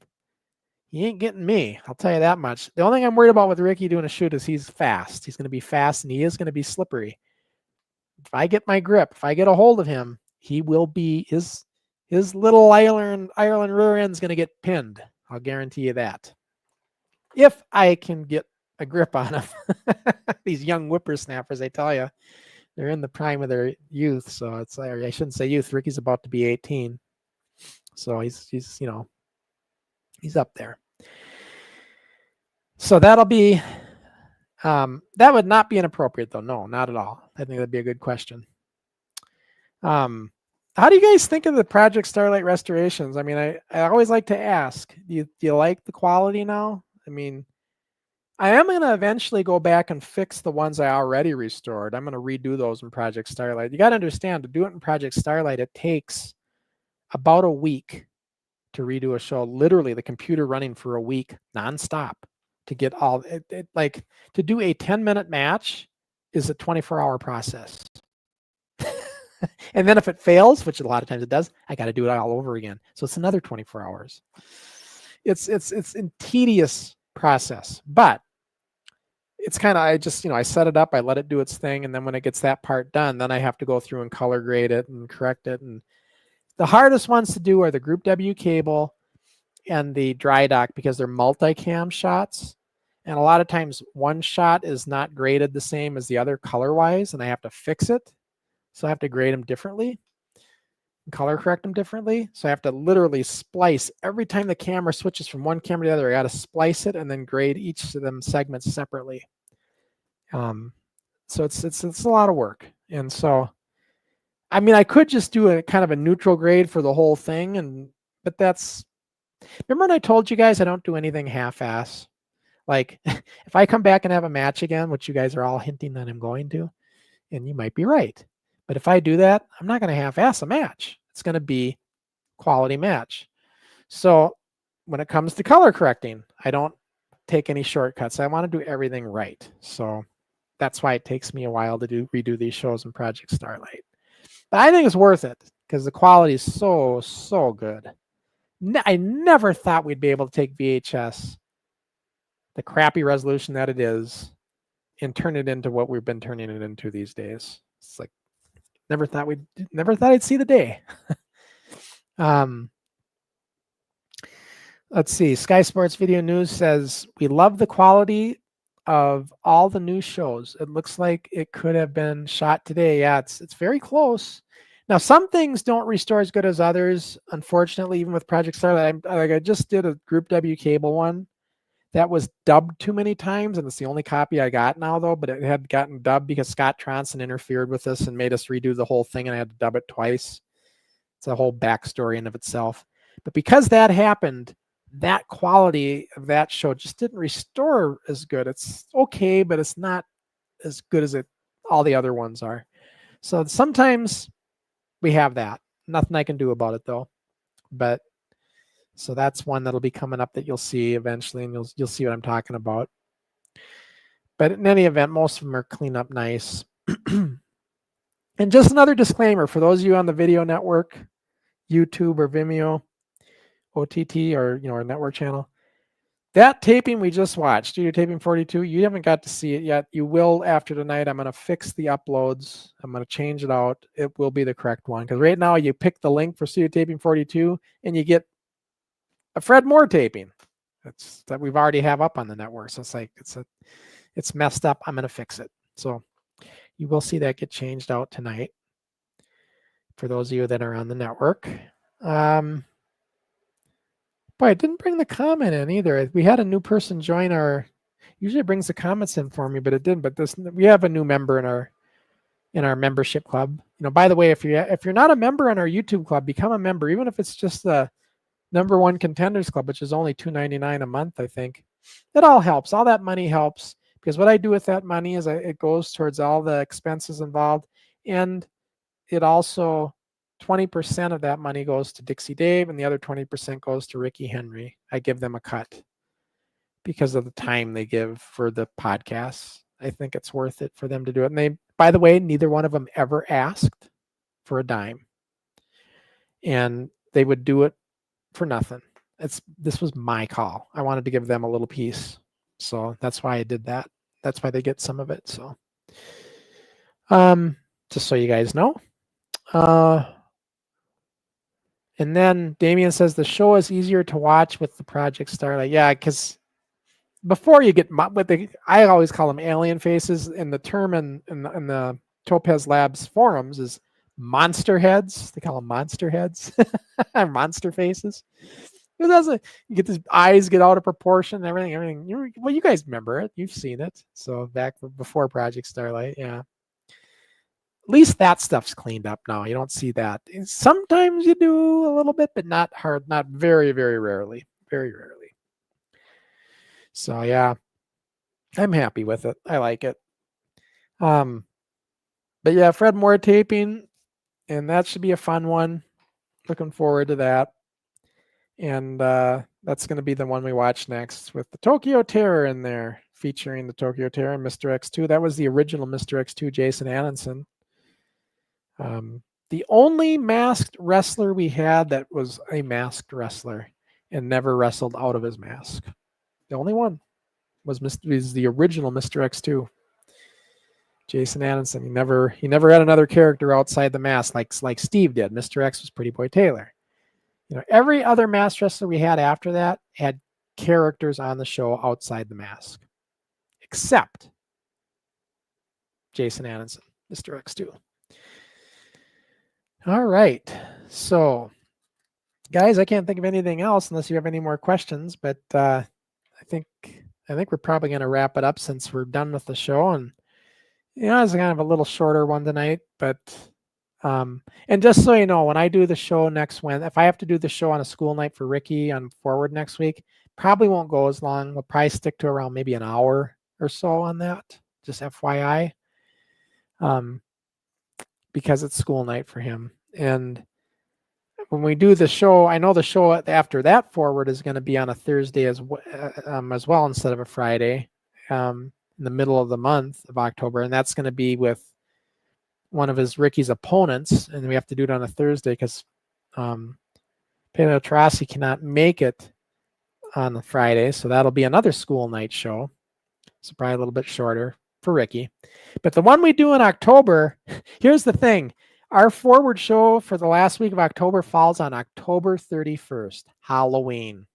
he ain't getting me. I'll tell you that much. The only thing I'm worried about with Ricky doing a shoot is he's fast. He's going to be fast, and he is going to be slippery. If I get my grip, if I get a hold of him, he will be, his little Ireland rear end is going to get pinned. I'll guarantee you that. If I can get a grip on him. These young whippersnappers, I tell you, they're in the prime of their youth. So it's like, I shouldn't say youth. Ricky's about to be 18. So he's you know, he's up there. So that'll be, that would not be inappropriate though. No, not at all. I think that'd be a good question. How do you guys think of the Project Starlight restorations? I mean, I always like to ask, do you like the quality now? I mean, I am going to eventually go back and fix the ones I already restored. I'm going to redo those in Project Starlight. You got to understand, to do it in Project Starlight, it takes about a week to redo a show. Literally, the computer running for a week nonstop to get all it. Like, to do a 10-minute match is a 24-hour process. And then if it fails, which a lot of times it does, I got to do it all over again. So it's another 24 hours. It's a tedious process, but it's kind of, I just, I set it up, I let it do its thing. And then when it gets that part done, then I have to go through and color grade it and correct it. And the hardest ones to do are the Group W cable and the dry dock, because they're multicam shots. And a lot of times one shot is not graded the same as the other color wise, and I have to fix it. So I have to grade them differently, color correct them differently. So I have to literally splice every time the camera switches from one camera to the other. I got to splice it and then grade each of them segments separately. So it's a lot of work. And so, I mean, I could just do a kind of a neutral grade for the whole thing, but that's, remember when I told you guys I don't do anything half-ass? Like, if I come back and have a match again, which you guys are all hinting that I'm going to, and you might be right. But if I do that, I'm not going to half-ass a match. It's going to be quality match. So when it comes to color correcting, I don't take any shortcuts. I want to do everything right. So that's why it takes me a while to redo these shows in Project Starlight. But I think it's worth it because the quality is so, so good. I never thought we'd be able to take VHS, the crappy resolution that it is, and turn it into what we've been turning it into these days. It's like, never thought I'd see the day. Let's see. Sky Sports Video News says, we love the quality of all the new shows. It looks like it could have been shot today. Yeah, it's very close. Now, some things don't restore as good as others, unfortunately, even with Project Starlight. I just did a Group W cable one that was dubbed too many times, and it's the only copy I got now, though, but it had gotten dubbed because Scott Tronson interfered with us and made us redo the whole thing, and I had to dub it twice. It's a whole backstory in of itself. But because that happened, that quality of that show just didn't restore as good. It's okay, but it's not as good as all the other ones are. So sometimes we have that. Nothing I can do about it, though. But so that's one that'll be coming up that you'll see eventually, and you'll see what I'm talking about. But in any event, most of them are cleaned up nice. And just another disclaimer for those of you on the Video Network, YouTube or Vimeo, OTT, or our network channel. That taping we just watched, Studio Taping 42, you haven't got to see it yet. You will after tonight. I'm going to fix the uploads. I'm going to change it out. It will be the correct one, because right now you pick the link for Studio Taping 42 and you get a Fred Moore taping that we've already have up on the network. So it's like it's messed up. I'm going to fix it. So you will see that get changed out tonight for those of you that are on the network. Boy, it didn't bring the comment in either. We had a new person join usually it brings the comments in for me, but it didn't. But we have a new member in our membership club. By the way, if you're not a member in our YouTube club, become a member, even if it's just the #1 Contenders Club, which is only $2.99 a month, I think. It all helps. All that money helps, because what I do with that money is it goes towards all the expenses involved, and it also 20% of that money goes to Dixie Dave, and the other 20% goes to Ricky Henry. I give them a cut because of the time they give for the podcasts. I think it's worth it for them to do it. And they, by the way, neither one of them ever asked for a dime. And they would do it for nothing. This was my call. I wanted to give them a little piece. So that's why I did that. That's why they get some of it. So just so you guys know. And then Damien says the show is easier to watch with the Project Starlight. Yeah, because before you get what I always call them alien faces, and the term in the Topaz Labs forums is monster heads. They call them monster heads, monster faces. It doesn't. You get these eyes get out of proportion, everything. You guys remember it. You've seen it. So back before Project Starlight, yeah. At least that stuff's cleaned up now. You don't see that. Sometimes you do a little bit, but not hard, not very, very rarely. Very rarely. So yeah, I'm happy with it. I like it. But yeah, Fred Moore taping, and that should be a fun one. Looking forward to that. And that's going to be the one we watch next with the Tokyo Terror in there, featuring the Tokyo Terror and Mr. X2. That was the original Mr. X2, Jason Annenson. The only masked wrestler we had that was a masked wrestler and never wrestled out of his mask. The only one was the original Mr. X2, Jason Annenson. He never had another character outside the mask like Steve did. Mr. X was Pretty Boy Taylor. You know, every other masked wrestler we had after that had characters on the show outside the mask, except Jason Annenson, Mr. X2. All right. So, guys, I can't think of anything else unless you have any more questions, but I think we're probably going to wrap it up since we're done with the show. And, you know, it's kind of a little shorter one tonight, but, and just so you know, when I do the show next Wednesday, if I have to do the show on a school night for Ricky on Forward next week, probably won't go as long. We'll probably stick to around maybe an hour or so on that, just FYI. Because it's school night for him. And when we do the show, I know the show after that Forward is going to be on a Thursday as well instead of a Friday, in the middle of the month of October. And that's going to be with one of Ricky's opponents. And we have to do it on a Thursday because Pedro Trassi cannot make it on the Friday. So that'll be another school night show. So probably a little bit shorter for Ricky. But the one we do in October, here's the thing. Our Forward show for the last week of October falls on October 31st, Halloween.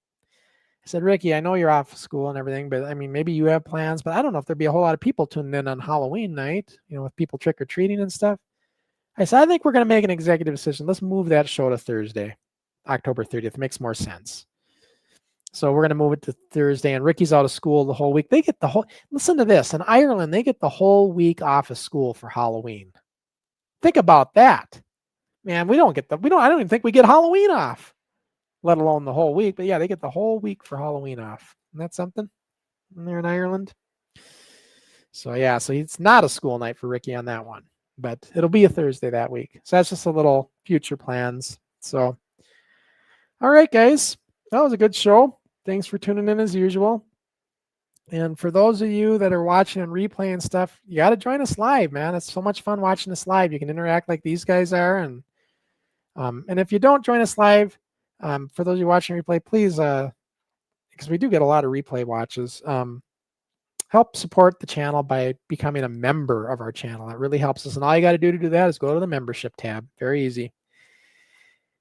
I said, Ricky, I know you're off of school and everything, but I mean, maybe you have plans, but I don't know if there'd be a whole lot of people tuning in on Halloween night, you know, with people trick-or-treating and stuff. I said, I think we're going to make an executive decision. Let's move that show to Thursday, October 30th. It makes more sense. So we're going to move it to Thursday, and Ricky's out of school the whole week. They get the whole, listen to this, in Ireland, they get the whole week off of school for Halloween. Think about that. Man, I don't even think we get Halloween off, let alone the whole week. But yeah, they get the whole week for Halloween off. Isn't that something? They're in Ireland. So yeah, so it's not a school night for Ricky on that one, but it'll be a Thursday that week. So that's just a little future plans. So, all right, guys, that was a good show. Thanks for tuning in as usual. And for those of you that are watching and replaying stuff, you got to join us live, man. It's so much fun watching us live. You can interact like these guys are. And if you don't join us live, for those of you watching replay, please, because we do get a lot of replay watches, help support the channel by becoming a member of our channel. That really helps us. And all you got to do that is go to the membership tab. Very easy.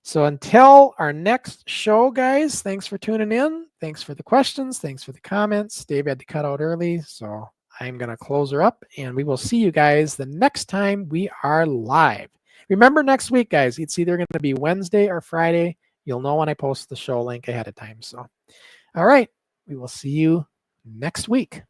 So until our next show, guys, thanks for tuning in. Thanks for the questions. Thanks for the comments. Dave had to cut out early, so I'm going to close her up, and we will see you guys the next time we are live. Remember, next week, guys, it's either going to be Wednesday or Friday. You'll know when I post the show link ahead of time. So, all right, we will see you next week.